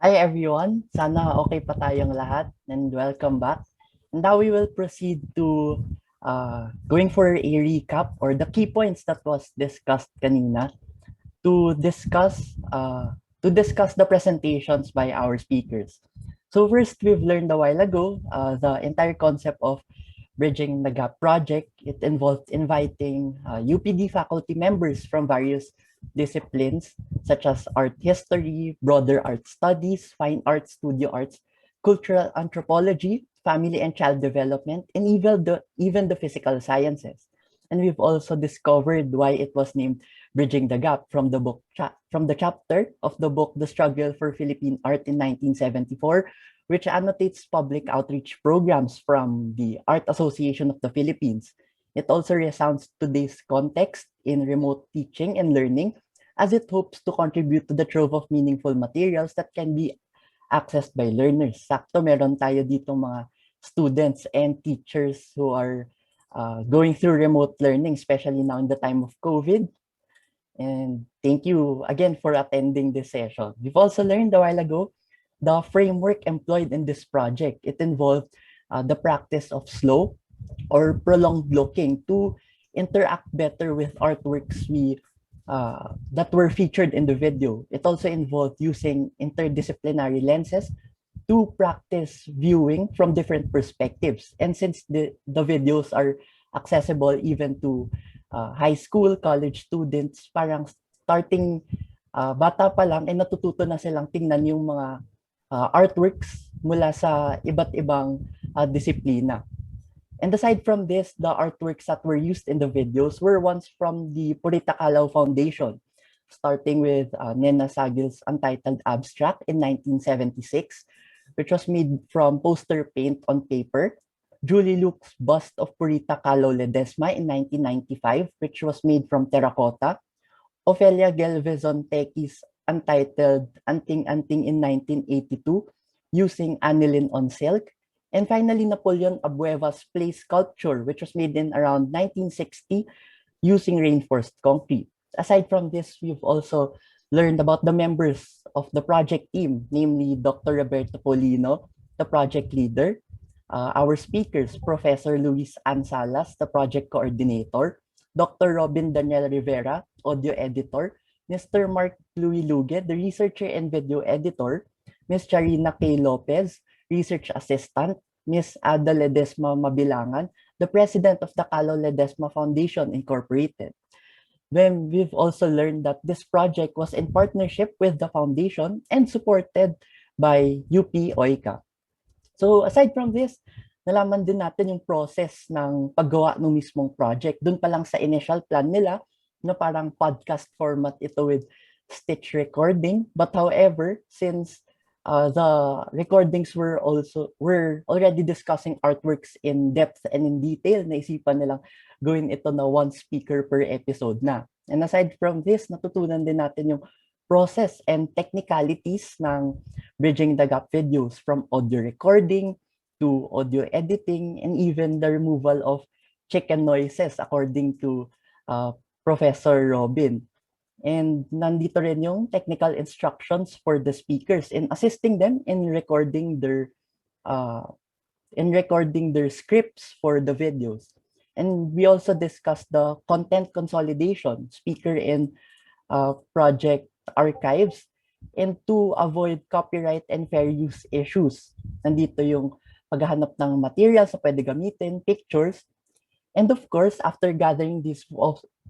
Hi everyone, sana okay pa tayong lahat and welcome back. And now we will proceed to going for a recap or the key points that was discussed kanina to discuss the presentations by our speakers. So first, we've learned a while ago the entire concept of Bridging the Gap project. It involved inviting UPD faculty members from various disciplines such as art history, broader art studies, fine arts, studio arts, cultural anthropology, family and child development, and even the physical sciences. And we've also discovered why it was named Bridging the Gap from the chapter of the book The Struggle for Philippine Art in 1974, which annotates public outreach programs from the Art Association of the Philippines. It also resounds today's context in remote teaching and learning, as it hopes to contribute to the trove of meaningful materials that can be accessed by learners. Sakto, meron tayo dito mga students and teachers who are going through remote learning, especially now in the time of COVID. And thank you again for attending this session. We've also learned a while ago the framework employed in this project. It involved the practice of slow or prolonged looking to interact better with artworks that were featured in the video. It also involved using interdisciplinary lenses to practice viewing from different perspectives. And since the videos are accessible even to high school, college students, parang starting bata pa lang, natututo na silang tingnan yung mga artworks mula sa iba't ibang disiplina. And aside from this, the artworks that were used in the videos were ones from the Purita Kalaw Foundation, starting with Nena Sagil's Untitled Abstract in 1976, which was made from poster paint on paper. Julie Luke's bust of Purita Kalaw-Ledesma in 1995, which was made from terracotta. Ofelia Gelvezon Tequi's Untitled Anting Anting in 1982, using aniline on silk. And finally, Napoleon Abueva's Play Sculpture, which was made in around 1960, using reinforced concrete. Aside from this, we've also learned about the members of the project team, namely Dr. Roberto Polino, the project leader, our speakers, Professor Luis Ansalas, the project coordinator, Dr. Robin Daniel Rivera, audio editor, Mr. Mark Louis Luge, the researcher and video editor, Ms. Charina K. Lopez, research assistant, Miss Ada Ledesma Mabilangan, the president of the Kalaw-Ledesma Foundation Incorporated. Then we've also learned that this project was in partnership with the foundation and supported by UP OICA. So aside from this, nalaman din natin yung process ng paggawa ng mismong project. Doon pa lang sa initial plan nila, na parang podcast format ito with stitch recording. But however, since the recordings were already discussing artworks in depth and in detail, naisipan nilang gawin ito na one speaker per episode na. And aside from this, natutunan din natin yung process and technicalities ng Bridging the Gap videos, from audio recording to audio editing and even the removal of chicken noises according to Professor Robin. And nandito rin yung technical instructions for the speakers in assisting them in recording their scripts for the videos. And we also discussed the content consolidation, speaker and project archives, and to avoid copyright and fair use issues. Nandito yung paghahanap ng materials na pwede gamitin, pictures. And of course, after gathering this,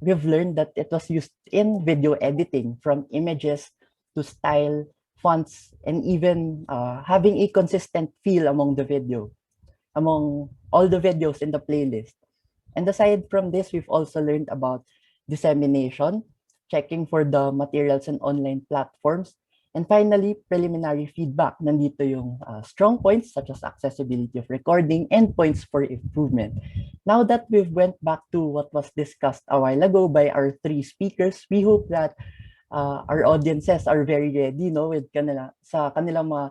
we've learned that it was used in video editing, from images to style, fonts, and even having a consistent feel among all the videos in the playlist. And aside from this, we've also learned about dissemination, checking for the materials on online platforms, and finally, preliminary feedback. Nandito yung strong points such as accessibility of recording and points for improvement. Now that we've went back to what was discussed a while ago by our three speakers, we hope that our audiences are very ready, with kanilang mga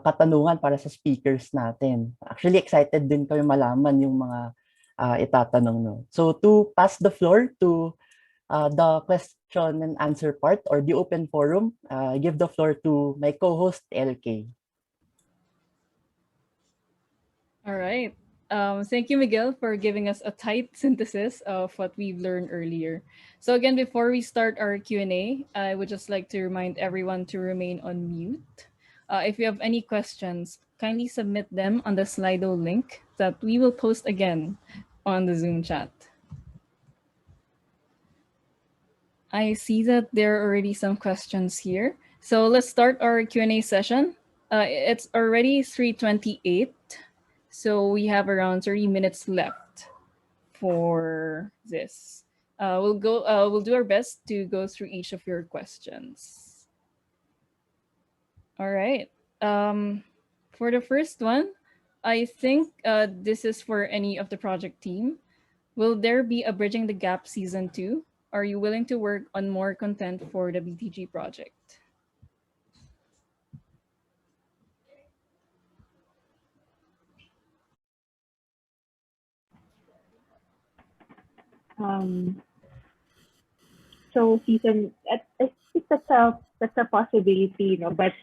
katanungan para sa speakers natin. Actually, excited din kami malaman yung mga itatanong. No? So to pass the floor to the question and answer part, or the open forum, I give the floor to my co-host, LK.
All right. Thank you, Miguel, for giving us a tight synthesis of what we've learned earlier. So again, before we start our Q&A, I would just like to remind everyone to remain on mute. If you have any questions, kindly submit them on the Slido link that we will post again on the Zoom chat. I see that there are already some questions here. So let's start our Q&A session. It's already 3:28. So we have around 30 minutes left for this. We'll do our best to go through each of your questions. All right. For the first one, I think this is for any of the project team. Will there be a Bridging the Gap season 2? Are you willing to work on more content for the BTG project?
So season, I think that's a possibility, but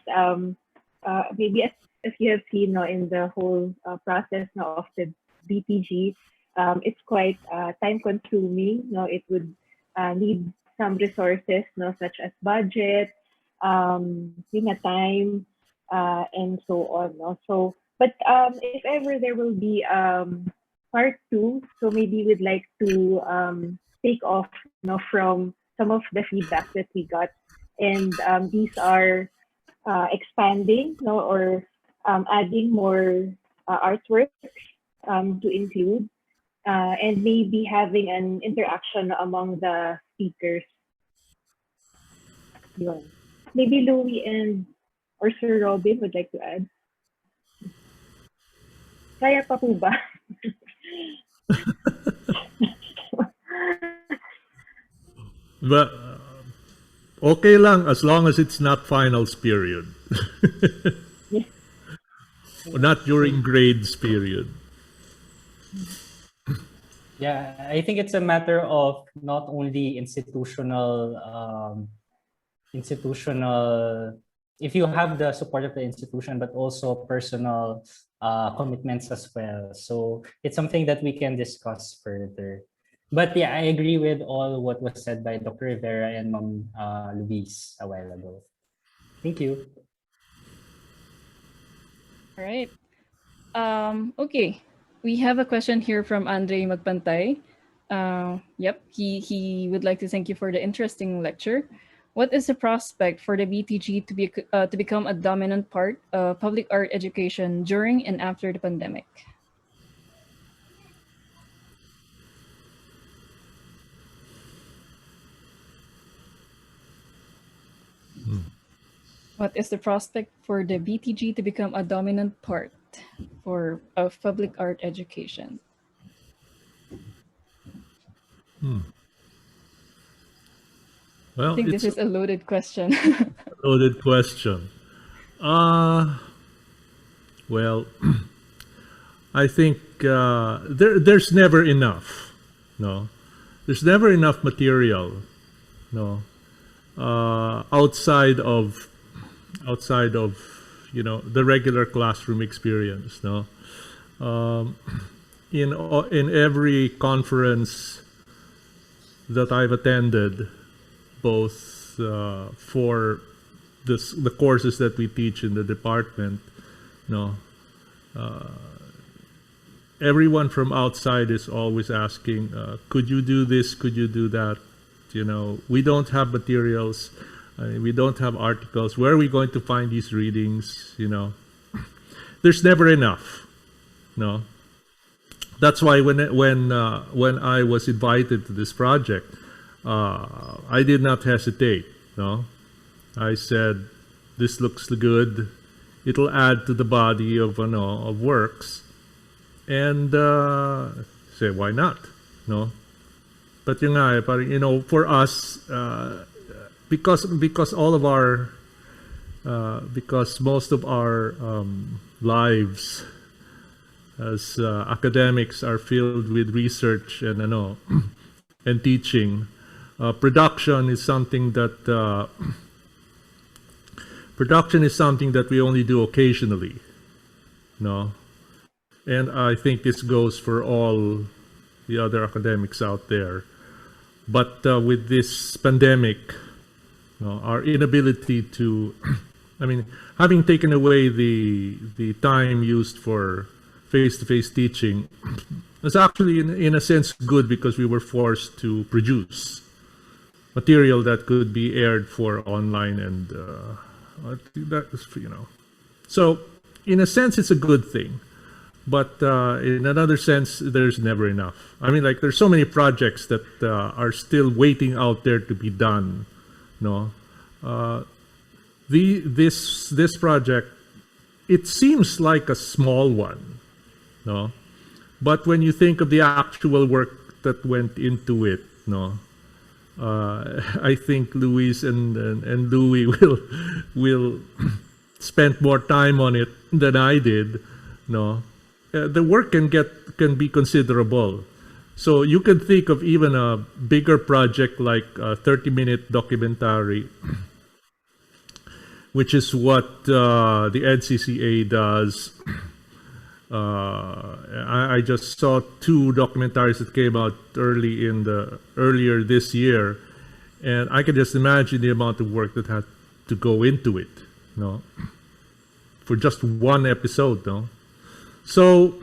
maybe as you have seen, in the whole process of the BTG, it's quite time consuming. It would need some resources, such as budget, time, and so on. So, but if ever there will be part 2, so maybe we'd like to take off, from some of the feedback that we got, and these are expanding, or adding more artwork to include, and maybe having an interaction among the speakers. Yun. Maybe Louie or Sir Robin would like to add. Kaya pa po ba?
But okay lang, as long as it's not finals period. Not during grades period.
Yeah, I think it's a matter of not only institutional, if you have the support of the institution, but also personal commitments as well. So it's something that we can discuss further. But yeah, I agree with all what was said by Dr. Rivera and Ma'am Luis a while ago. Thank you.
All right. Okay, we have a question here from Andre Magpantay. Yep, he would like to thank you for the interesting lecture. What is the prospect for the BTG to become a dominant part of public art education during and after the pandemic? What is the prospect for the BTG to become a dominant part of public art education? I
Well,
think this
it's a
is a loaded question.
loaded question. Uh, well, I think there's never enough. No, there's never enough material. No, outside of the regular classroom experience. No, in every conference that I've attended, both for the courses that we teach in the department, no, everyone from outside is always asking, could you do this? Could you do that? We don't have materials. We don't have articles. Where are we going to find these readings? There's never enough. No. That's why when I was invited to this project, I did not hesitate. No, I said, "This looks good. It'll add to the body of works," and say, "Why not?" No, but for us, because all of our because most of our lives as academics are filled with research and and teaching. Production is something that we only do occasionally, no, and I think this goes for all the other academics out there. But with this pandemic, our inability to, I mean, having taken away the time used for face-to-face teaching, is actually in a sense good, because we were forced to produce material that could be aired for online, and so in a sense it's a good thing, but in another sense there's never enough. I mean, like, there's so many projects that are still waiting out there to be done. No, this project, it seems like a small one, no, but when you think of the actual work that went into it, no, I think Luis and Louis will spend more time on it than I did. No, the work can be considerable. So you can think of even a bigger project like a 30-minute documentary, which is what the NCCA does. I just saw 2 documentaries that came out earlier this year, and I can just imagine the amount of work that had to go into it, no, for just one episode, no. So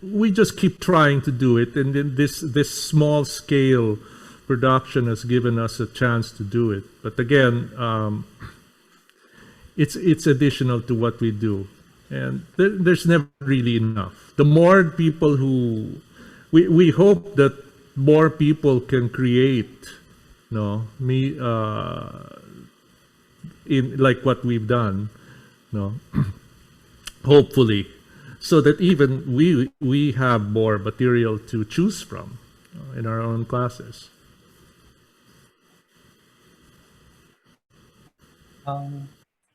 we just keep trying to do it, and then this small scale production has given us a chance to do it. But again, it's additional to what we do. And there's never really enough. The more people we hope that more people can create, in like what we've done, hopefully, so that even we have more material to choose from in our own classes.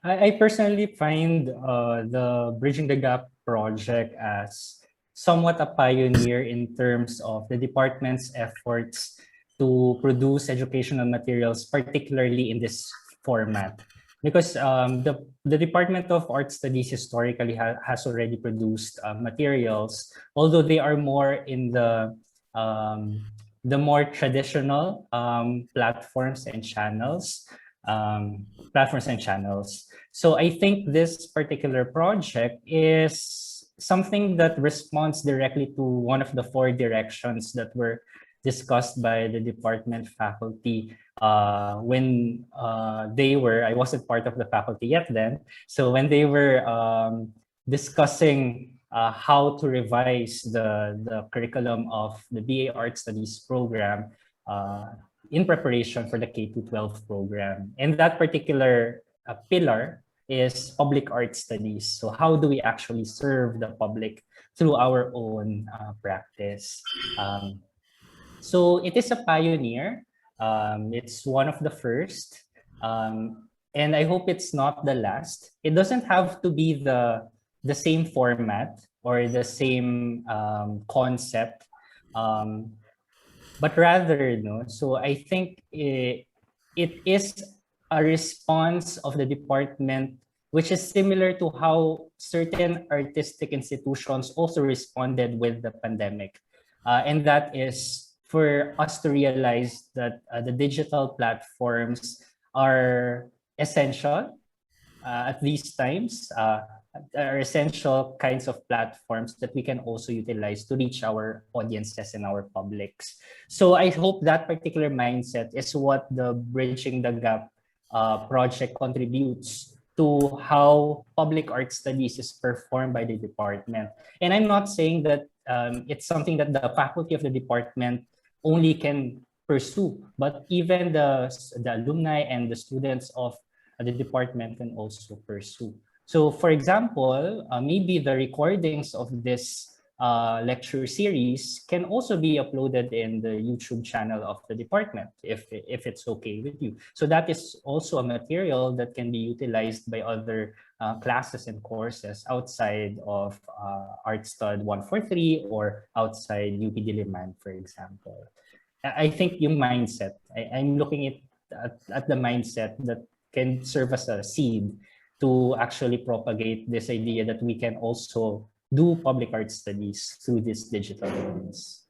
I personally find the Bridging the Gap project as somewhat a pioneer in terms of the department's efforts to produce educational materials, particularly in this format. Because the Department of Art Studies historically has already produced materials, although they are more in the more traditional platforms and channels. So I think this particular project is something that responds directly to one of the four directions that were discussed by the department faculty when they were, I wasn't part of the faculty yet then, so when they were discussing how to revise the curriculum of the BA Art Studies program in preparation for the K-12 program. And that particular pillar is public art studies. So how do we actually serve the public through our own practice? So it is a pioneer. It's one of the first. And I hope it's not the last. It doesn't have to be the same format or the same concept, but rather, no. So I think it is a response of the department, which is similar to how certain artistic institutions also responded with the pandemic. And that is for us to realize that the digital platforms are essential at these times, are essential kinds of platforms that we can also utilize to reach our audiences and our publics. So I hope that particular mindset is what the Bridging the Gap project contributes to how public art studies is performed by the department. And I'm not saying that it's something that the faculty of the department only can pursue, but even the alumni and the students of the department can also pursue. So for example, maybe the recordings of this lecture series can also be uploaded in the YouTube channel of the department if it's okay with you. So that is also a material that can be utilized by other classes and courses outside of Art Stud 143 or outside UP Diliman, for example. I think yung mindset, I'm looking at the mindset that can serve as a seed to actually propagate this idea that we can also do public art studies through this digital means.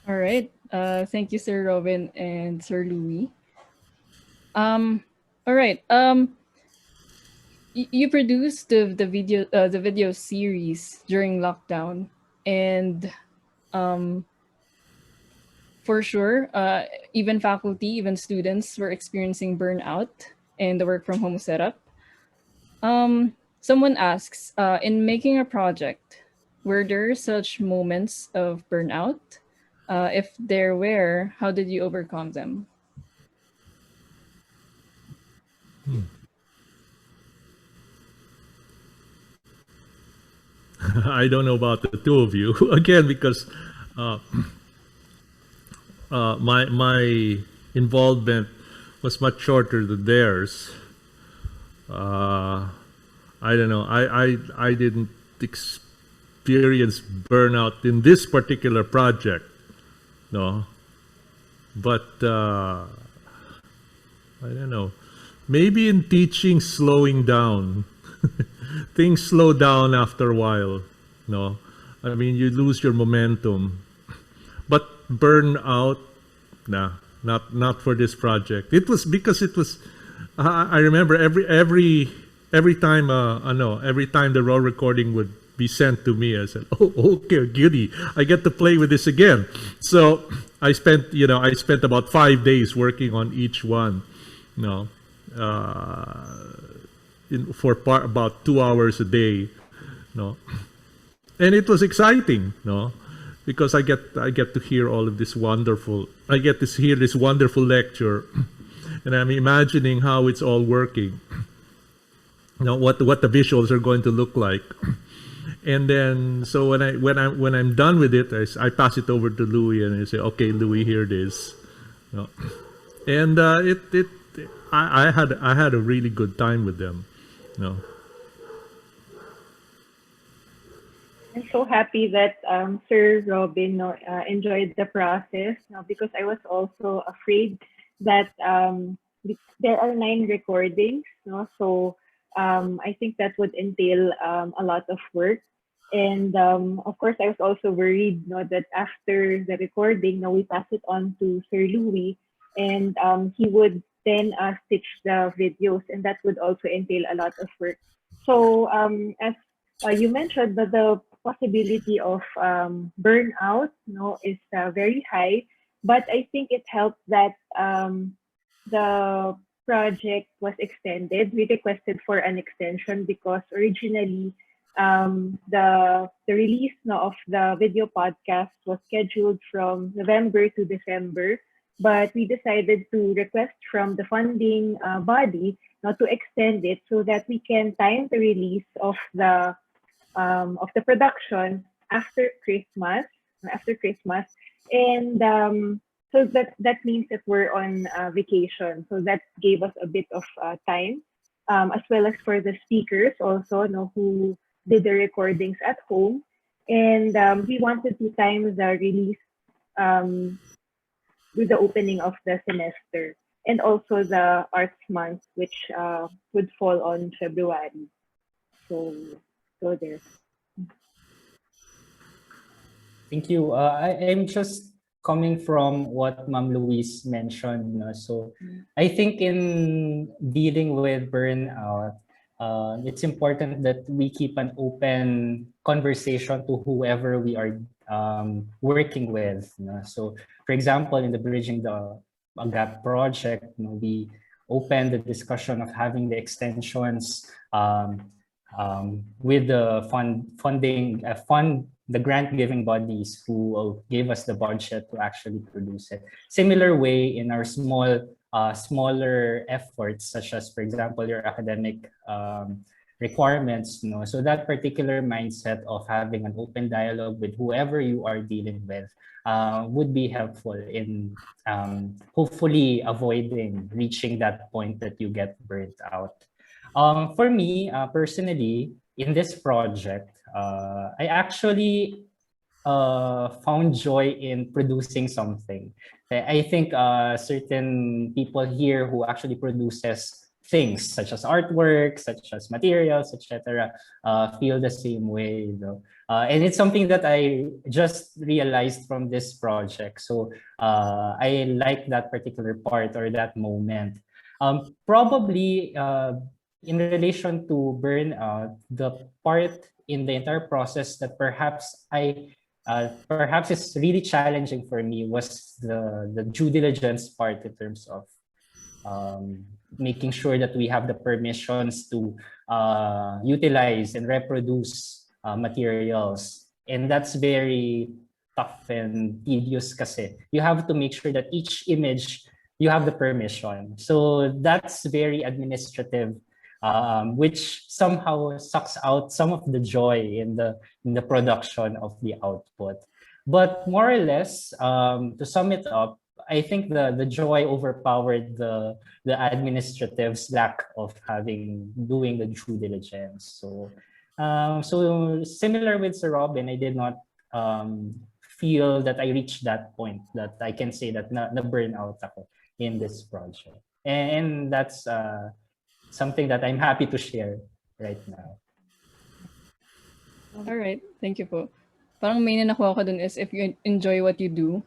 All right. Thank you, Sir Robin and Sir Louis. All right. You produced the video series during lockdown, and for sure, even faculty, even students were experiencing burnout in the work from home setup. Someone asks, in making a project, were there such moments of burnout? If there were, how did you overcome them?
I don't know about the two of you again because my involvement was much shorter than theirs. I don't know. I didn't experience burnout in this particular project, no. But I don't know. Maybe in teaching, slowing down. Things slow down after a while, no. I mean, you lose your momentum. But burnout, nah, not for this project. It was because it was. I remember every time every time the raw recording would be sent to me, I said, "Oh, okay, goody, I get to play with this again." So I spent about 5 days working on each one, no, about 2 hours a day, no, and it was exciting, no, because I get to hear all of this wonderful. I get to hear this wonderful lecture, and I'm imagining how it's all working. You know what the visuals are going to look like, and then so when I'm done with it, I pass it over to Louis and I say, "Okay, Louis, here it is," you know? And I had a really good time with them, you know.
I'm so happy that Sir Robin enjoyed the process, because I was also afraid that there are 9 recordings, so I think that would entail a lot of work. And of course, I was also worried that after the recording, we pass it on to Sir Louis, and he would then stitch the videos, and that would also entail a lot of work. So as you mentioned, that the possibility of burnout, is very high. But I think it helped that the project was extended. We requested for an extension because originally the release of the video podcast was scheduled from November to December, but we decided to request from the funding body not to extend it so that we can time the release of the production after Christmas, and so that means that we're on vacation. So that gave us a bit of time, as well as for the speakers also, who did the recordings at home, and we wanted to time the release with the opening of the semester, and also the Arts Month, which would fall on February. So there.
Thank you. I'm just coming from what Ma'am Louise mentioned. So I think in dealing with burnout, it's important that we keep an open conversation to whoever we are working with. So, for example, in the Bridging the Gap project, we opened the discussion of having the extensions with the fund the grant giving bodies who gave us the budget to actually produce it. Similar way in our smaller efforts, such as, for example, your academic requirements. So that particular mindset of having an open dialogue with whoever you are dealing with would be helpful in hopefully avoiding reaching that point that you get burnt out. For me, personally, in this project, I actually found joy in producing something. I think certain people here who actually produces things such as artwork, such as materials, etc., feel the same way. And it's something that I just realized from this project. So I like that particular part or that moment. Probably in relation to burnout, the part in the entire process that perhaps is really challenging for me was the due diligence part in terms of making sure that we have the permissions to utilize and reproduce materials. And that's very tough and tedious kasi you have to make sure that each image you have the permission. So that's very administrative, which somehow sucks out some of the joy in the production of the output. But more or less, to sum it up, I think the joy overpowered the administrative's lack of doing the due diligence. So similar with Sir Robin, I did not feel that I reached that point that I can say that na burnout ako in this project, and that's something that I'm happy to share right now.
All right, thank you po. Parang main na nakuha ko dun is if you enjoy what you do,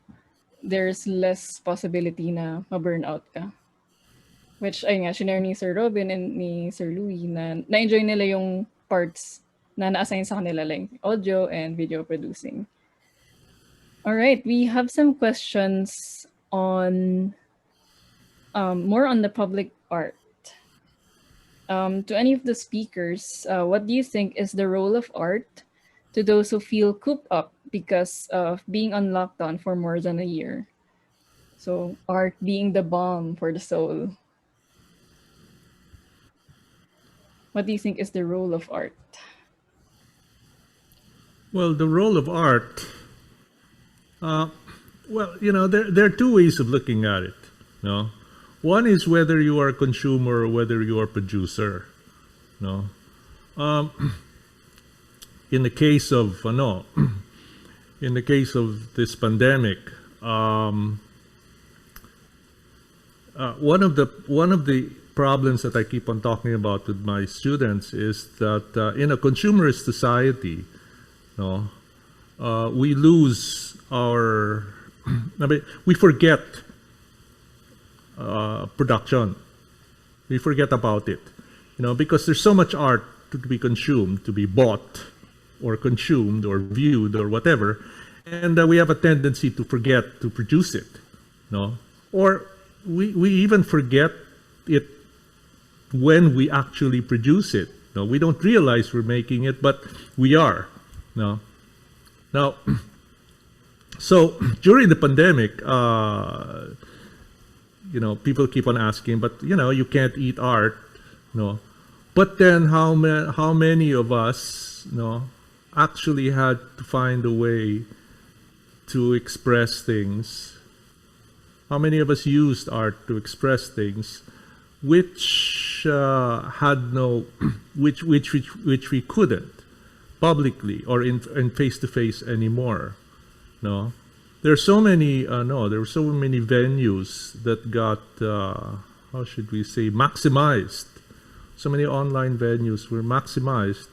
there's less possibility na ma-burnout ka. Which, ayun nga, shinare ni Sir Robin and ni Sir Louie na na-enjoy nila yung parts na na-assign sa kanila, like audio and video producing. All right, we have some questions on more on the public art. To any of the speakers, what do you think is the role of art to those who feel cooped up because of being on lockdown for more than a year? So art being the balm for the soul. What do you think is the role of art?
Well, the role of art, there are two ways of looking at it. One is whether you are a consumer or whether you are a producer. In the case of this pandemic, one of the problems that I keep on talking about with my students is that in a consumerist society, we lose our, we forget production. We forget about it, because there's so much art to be consumed, to be bought, or consumed, or viewed, or whatever, and we have a tendency to forget to produce it, or we even forget it when we actually produce it. We don't realize we're making it, but we are. Now, so during the pandemic, people keep on asking, but you can't eat art, But then how many of us, actually had to find a way to express things? How many of us used art to express things which had no, which we couldn't publicly or in face to face anymore? No, there are so many. There were so many venues that got how should we say, maximized. So many online venues were maximized,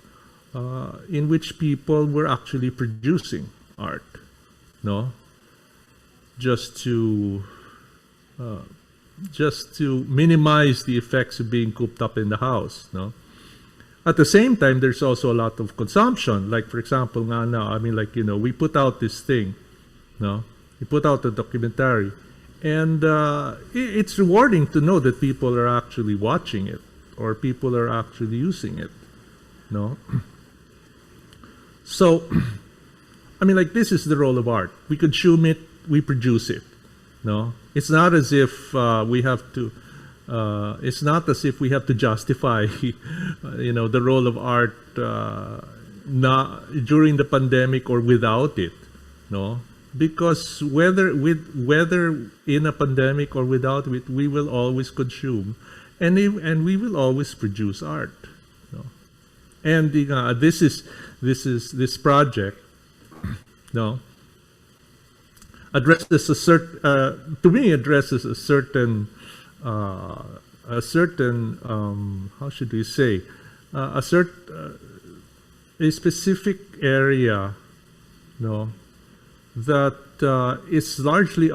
in which people were actually producing art, just to minimize the effects of being cooped up in the house, At the same time, there's also a lot of consumption. Like, for example, we put out this thing, we put out a documentary, and it's rewarding to know that people are actually watching it, or people are actually using it, So, this is the role of art. We consume it, we produce it, It's not as if we have to. It's not as if we have to justify, the role of art not during the pandemic or without it, because whether in a pandemic or without it, we will always consume, and we will always produce art, And this project, addresses addresses a certain how should we say, a specific area, that is largely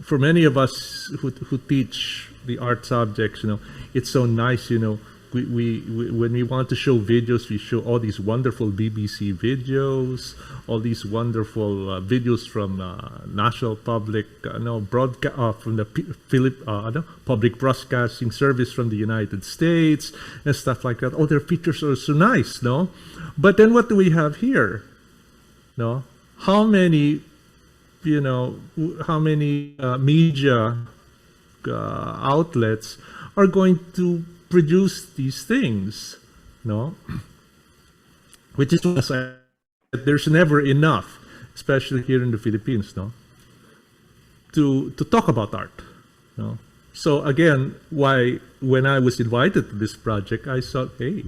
for many of us who teach the art subjects, it's so nice, we when we want to show videos, we show all these wonderful BBC videos, all these wonderful videos from National Public broadcast from the Public Broadcasting Service from the United States and stuff like that. Oh, their pictures are so nice, But then what do we have here? How many media outlets are going to produce these things, Which is why I said there's never enough, especially here in the Philippines, to talk about art, So again, when I was invited to this project, I thought, hey,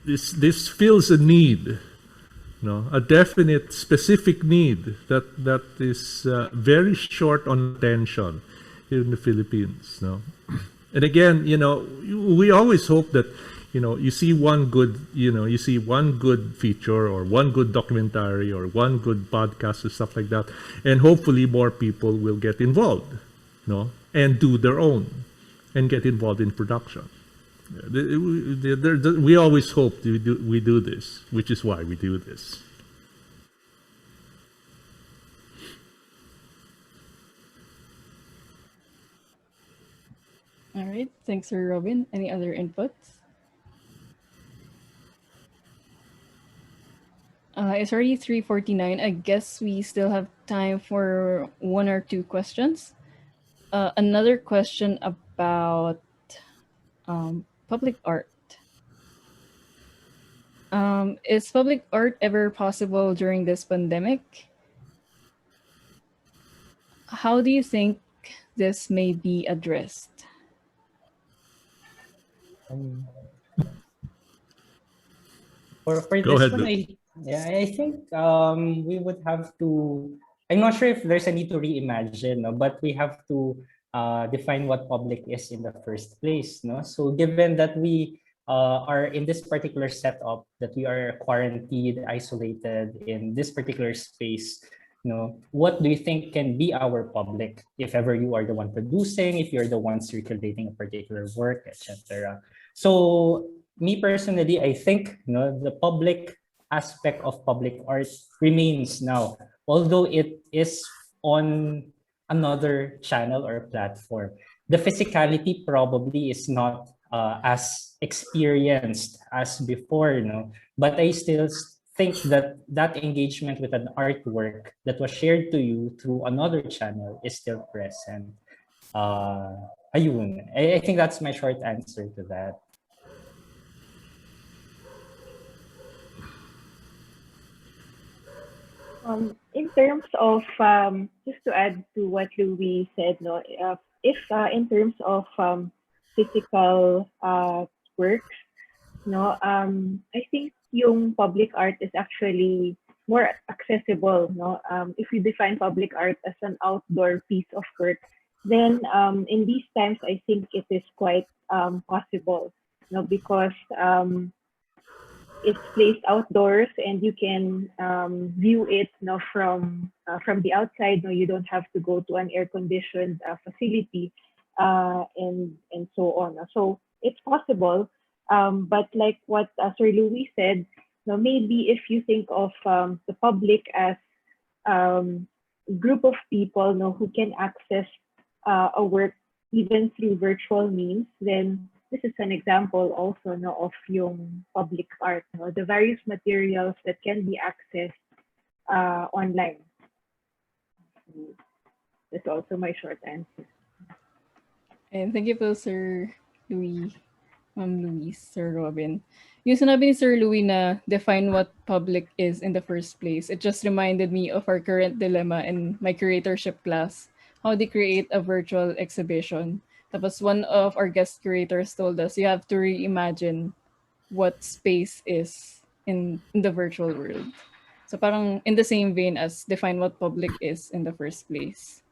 this fills a need, a definite, specific need that is very short on attention here in the Philippines, And again, we always hope that, you see one good feature or one good documentary or one good podcast or stuff like that, and hopefully more people will get involved, and do their own and get involved in production. We always hope we do this, which is why we do this.
All right. Thanks, Sir Robin. Any other inputs? It's already 3:49. I guess we still have time for one or two questions. Another question about public art. Is public art ever possible during this pandemic? How do you think this may be addressed?
For
Go
this
ahead,
one,
Luke.
I think we would have to. I'm not sure if there's a need to reimagine, but we have to define what public is in the first place, So given that we are in this particular setup, that we are quarantined, isolated in this particular space, what do you think can be our public, if ever you are the one producing, if you're the one circulating a particular work, etc. So me personally, I think the public aspect of public art remains now, although it is on another channel or platform. The physicality probably is not as experienced as before, but I still think that that engagement with an artwork that was shared to you through another channel is still present. Ayun. I think that's my short answer to that.
In terms of just to add to what Louis said, no, if in terms of physical works, no, I think yung public art is actually more accessible. No, if you define public art as an outdoor piece of work, then in these times, I think it is quite possible. Because it's placed outdoors and you can view it from the outside. No, you don't have to go to an air-conditioned facility and so on. So it's possible, but like what Sir Louis said, maybe if you think of the public as group of people who can access a work even through virtual means, then this is an example also of yung public art, the various materials that can be accessed online. That's also my short answer.
And thank you po, Sir Louis, Ma'am Louise, Sir Robin. Yung sinabi ni Sir Louis na define what public is in the first place, it just reminded me of our current dilemma in my curatorship class, how they create a virtual exhibition. Tapos one of our guest curators told us you have to reimagine what space is in the virtual world. So parang in the same vein as define what public is in the first place.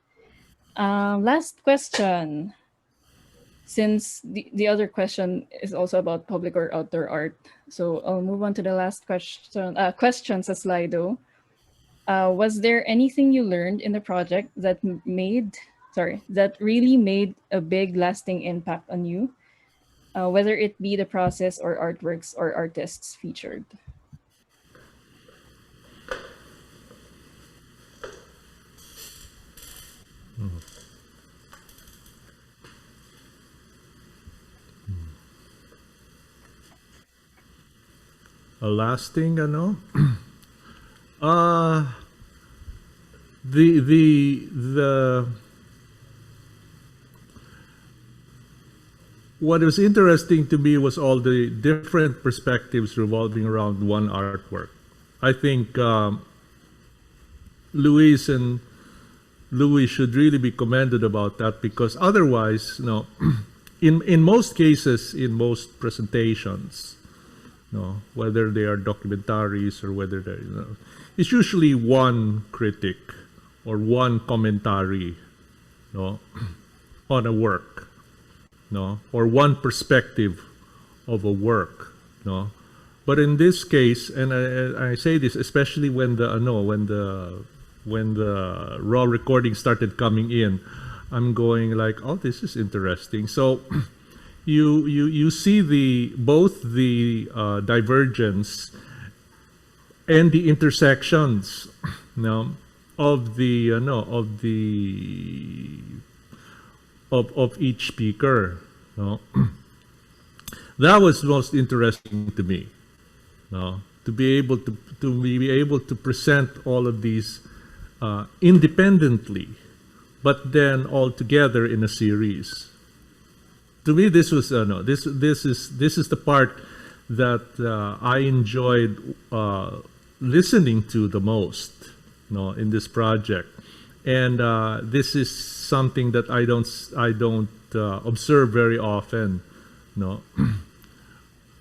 Last question. Since the other question is also about public or outdoor art, so I'll move on to the last question. Question sa Slido. Was there anything you learned in the project that really made a big lasting impact on you, whether it be the process or artworks or artists featured?
A lasting, the what was interesting to me was all the different perspectives revolving around one artwork. I think Louis should really be commended about that, because otherwise, in most cases, in most presentations, whether they are documentaries or whether they, it's usually one critic or one commentary, on a work, or one perspective of a work, But in this case, and I say this especially when the raw recording started coming in, I'm going like, oh, this is interesting. So you see both the divergence and the intersections, of each speaker. That was most interesting to me. To be able to present all of these independently, but then all together in a series. To me, this was this is the part that I enjoyed listening to the most, in this project, and this is something that I don't observe very often,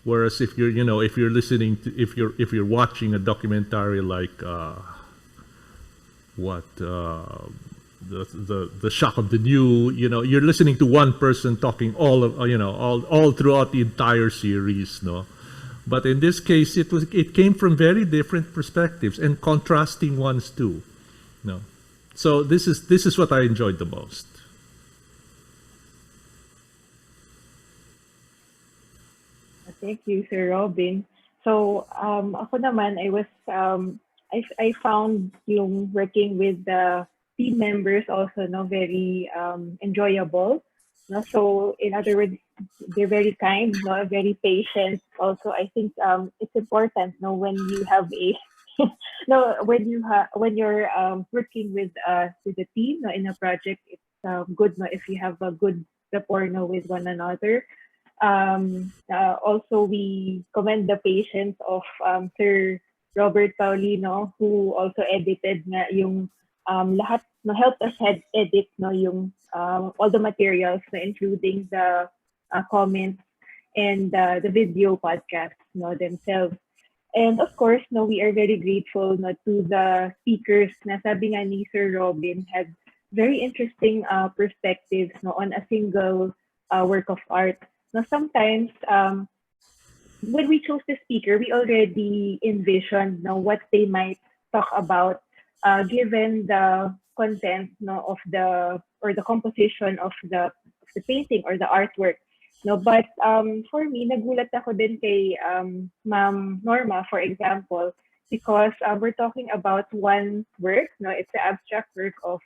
Whereas if you're listening to, if you're watching a documentary like the shock of the new. You're listening to one person talking all throughout the entire series, no. But in this case, it came from very different perspectives and contrasting ones too, no. So this is what I enjoyed the most.
Thank you, Sir Robin. So, ako naman, I found yung working with the team members also, no, very enjoyable. No? So, in other words, they're very kind, no, very patient. Also, I think it's important, no, when you have a no, when you're working with the team, no, in a project, it's good, no, if you have a good rapport, no, with one another. Also, we commend the patience of Sir Robert Paulino, who also edited nga yung lahat, no, helped us edit, no, yung all the materials, no, including the comments and the video podcasts, no, themselves. And of course, no, we are very grateful, no, to the speakers na sabi nga ni Sir Robin had very interesting perspectives, no, on a single work of art. Now, sometimes when we chose the speaker, we already envisioned, no, what they might talk about, given the content, no, of the composition of the painting or the artwork. No, but for me, nagulat ako din kay Ma'am Norma, for example, because we're talking about one work. No, it's the abstract work of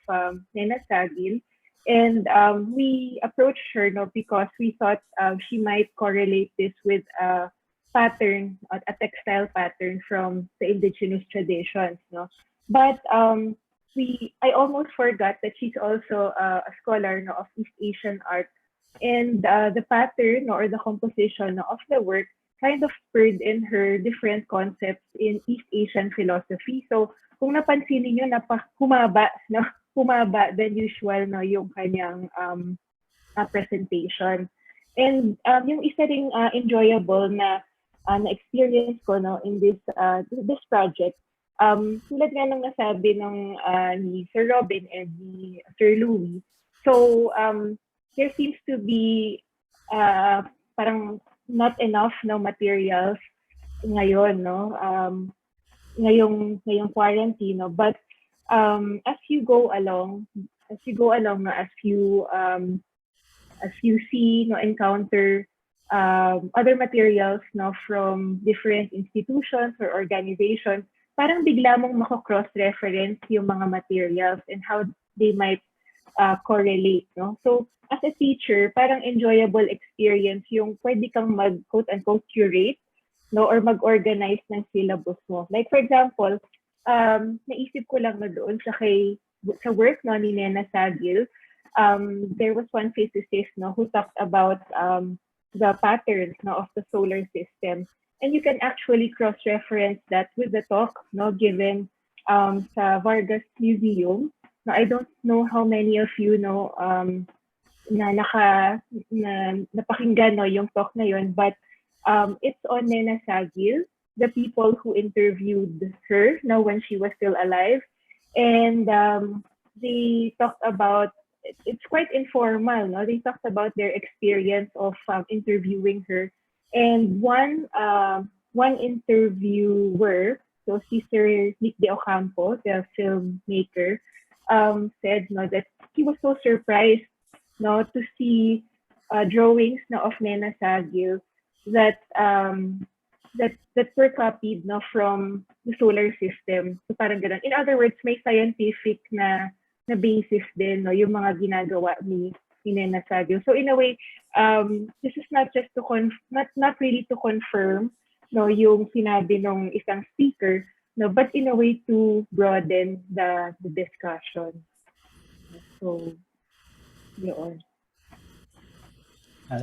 Nena Sagil. And we approached her, no, because we thought she might correlate this with a pattern, a textile pattern from the indigenous traditions, no. But I almost forgot that she's also a scholar, no, of East Asian art, and the pattern, no, or the composition, no, of the work kind of spurred in her different concepts in East Asian philosophy. So kung napansin niyo, humaba, no, humaba than usual, no, yung kanyang presentation. And yung isa ring enjoyable na experience ko, no, in this project, tulad nga ng nasabi ng ni Sir Robin and ni Sir Louis. So there seems to be parang not enough, no, materials ngayon, no, ngayong quarantine, no, but as you go along, no, as you see, no, encounter other materials, no, from different institutions or organizations, parang bigla mong mako-cross-reference yung mga materials and how they might correlate, no. So as a teacher, parang enjoyable experience yung pwede kang quote-unquote curate, no, or mag-organize ng syllabus mo. Like for example, naisip ko lang na doon sa work, no, ni Nena Sagil, there was one physicist, no, who talked about the patterns, no, of the solar system, and you can actually cross-reference that with the talk, no, given sa Vargas Museum. Now, I don't know how many of you know na napakinggan, no, yung talk na yun, but it's on Nena Sagil, the people who interviewed her, now when she was still alive, and they talked about, it's quite informal, no? They talked about their experience of interviewing her, and one interviewer, so Sister Nick De Ocampo, the filmmaker, said, no, that he was so surprised, no, to see drawings, no, of Nena Sagil that that were copied, no, from the solar system. So parang ganun. In other words, may scientific na basis din, no, yung mga ginagawa ni Nena Sagil. So in a way, this is not just to not really to confirm, no, yung sinabi ng isang speaker, no, but in a way to broaden the discussion. So, yun.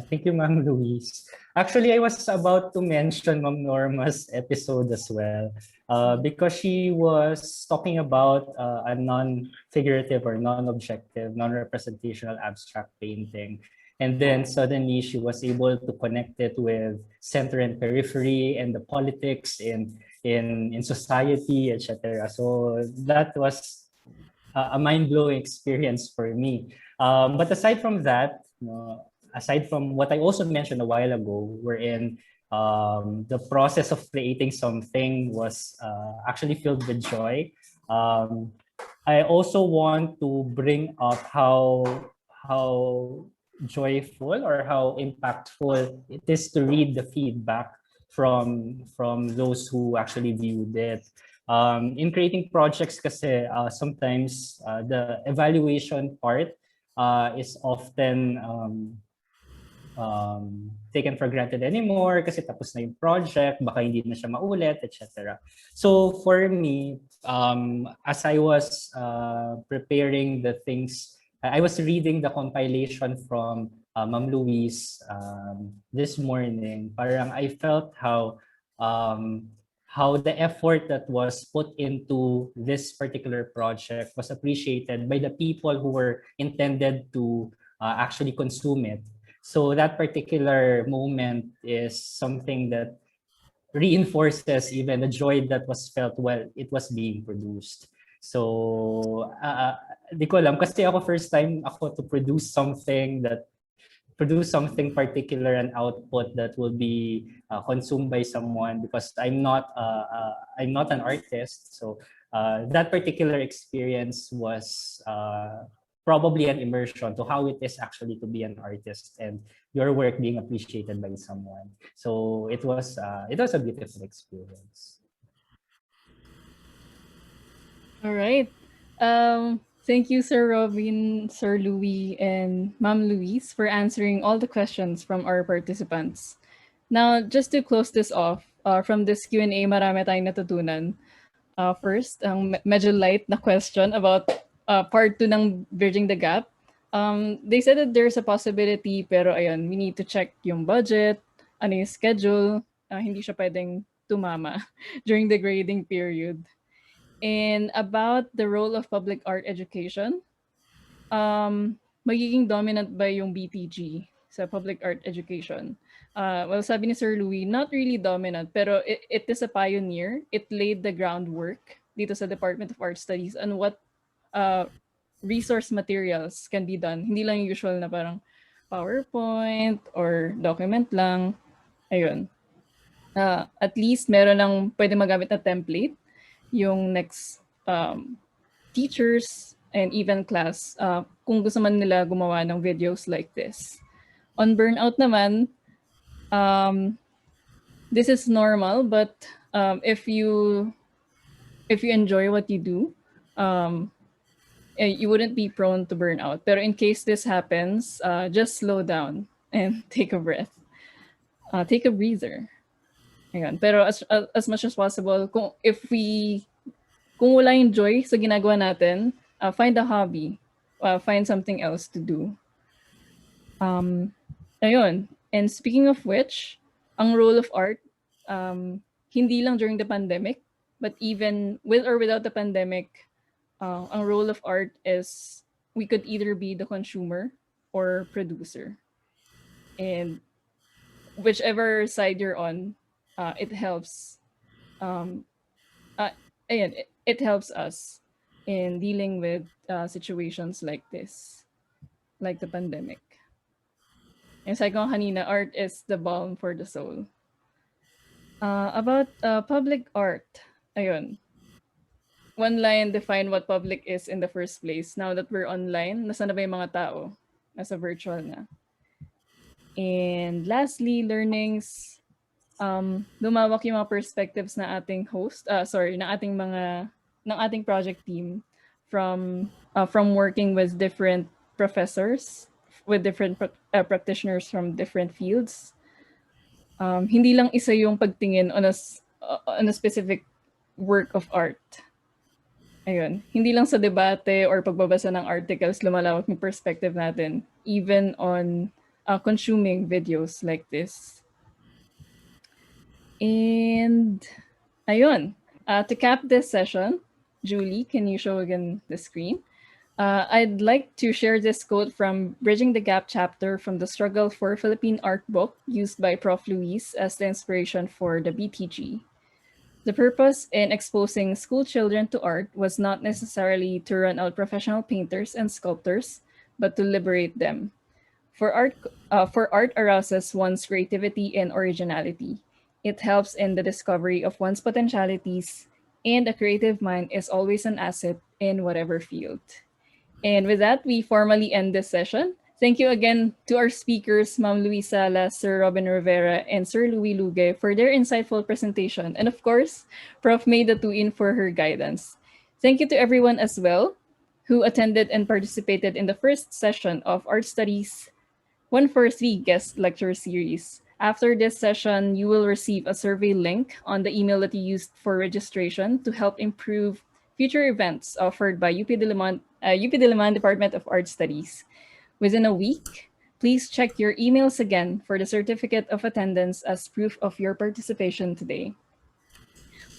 Thank you, Ma'am Louise. Actually, I was about to mention Ma'am Norma's episode as well, because she was talking about a non-figurative or non-objective, non-representational abstract painting. And then suddenly she was able to connect it with center and periphery and the politics in society, etc. So that was a mind-blowing experience for me. But aside from that, aside from what I also mentioned a while ago, wherein the process of creating something was actually filled with joy. I also want to bring up how joyful or how impactful it is to read the feedback from those who actually viewed it. In creating projects kasi sometimes the evaluation part is often taken for granted anymore kasi tapos na yung project, baka hindi na siya maulit, etc. So for me, as I was preparing the things, I was reading the compilation from Ma'am Louise this morning. Parang I felt how the effort that was put into this particular project was appreciated by the people who were intended to actually consume it. So that particular moment is something that reinforces even the joy that was felt while it was being produced. So, di ko alam, kasi ako first time ako to produce something particular, an output that will be consumed by someone, because I'm not an artist. So that particular experience was probably an immersion to how it is actually to be an artist and your work being appreciated by someone. So it was a beautiful experience.
All right. Thank you, Sir Robin, Sir Louis, and Ma'am Louise for answering all the questions from our participants. Now, just to close this off, from this Q&A, marami tayong natutunan. First, ang medyo light na question about part 2 ng Bridging the Gap. They said that there's a possibility, pero ayun, we need to check yung budget, ano yung schedule, hindi siya pwedeng tumama during the grading period. And about the role of public art education, magiging dominant ba yung BTG sa public art education? Well, sabi ni Sir Louis, not really dominant, pero it is a pioneer. It laid the groundwork dito sa Department of Art Studies on what resource materials can be done. Hindi lang yung usual na parang PowerPoint or document lang. Ayun. At least meron ng pwede magamit na template yung next teachers and even class kung gusto man nila gumawa ng videos like this. On burnout naman, this is normal, but if you enjoy what you do, you wouldn't be prone to burnout. Pero in case this happens, just slow down and take a breath. Take a breather. Ayan. Pero as much as possible, kung wala yung joy sa ginagawa natin, find a hobby. Find something else to do. Ayun. And speaking of which, ang role of art, hindi lang during the pandemic, but even with or without the pandemic, ang role of art is we could either be the consumer or producer. And whichever side you're on, it helps. It helps us in dealing with situations like this, like the pandemic. And sabi ko kanina, art is the balm for the soul. About public art, ayun. One line, define what public is in the first place. Now that we're online, nasa na ba yung mga tao? Nasa virtual na. And lastly, learnings. Lumawak yung mga perspectives na ating host, ng ating project team from working with different professors, with different practitioners from different fields. Hindi lang isa yung pagtingin on a specific work of art. Ayun, hindi lang sa debate or pagbabasa ng articles lumalawak yung perspective natin, even on consuming videos like this. And ayun, to cap this session, Julie, can you show again the screen? I'd like to share this quote from Bridging the Gap chapter from the Struggle for Philippine Art book used by Prof. Luis as the inspiration for the BTG. The purpose in exposing school children to art was not necessarily to run out professional painters and sculptors, but to liberate them. For art arouses one's creativity and originality. It helps in the discovery of one's potentialities, and a creative mind is always an asset in whatever field. And with that, we formally end this session. Thank you again to our speakers, Ma'am Luis Sala, Sir Robin Rivera, and Sir Louis Luge for their insightful presentation. And of course, Prof. May Datuin for her guidance. Thank you to everyone as well who attended and participated in the first session of Art Studies 143 guest lecture series. After this session, you will receive a survey link on the email that you used for registration to help improve future events offered by UP Diliman Department of Art Studies. Within a week, please check your emails again for the certificate of attendance as proof of your participation today.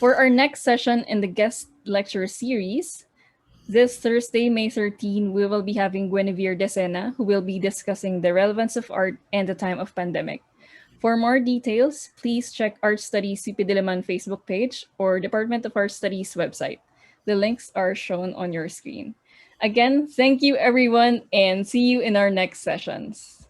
For our next session in the guest lecture series, this Thursday, May 13, we will be having Guinevere Decena, who will be discussing the relevance of art and the time of pandemic. For more details, please check Art Studies UP Diliman Facebook page or Department of Art Studies website. The links are shown on your screen. Again, thank you everyone and see you in our next sessions.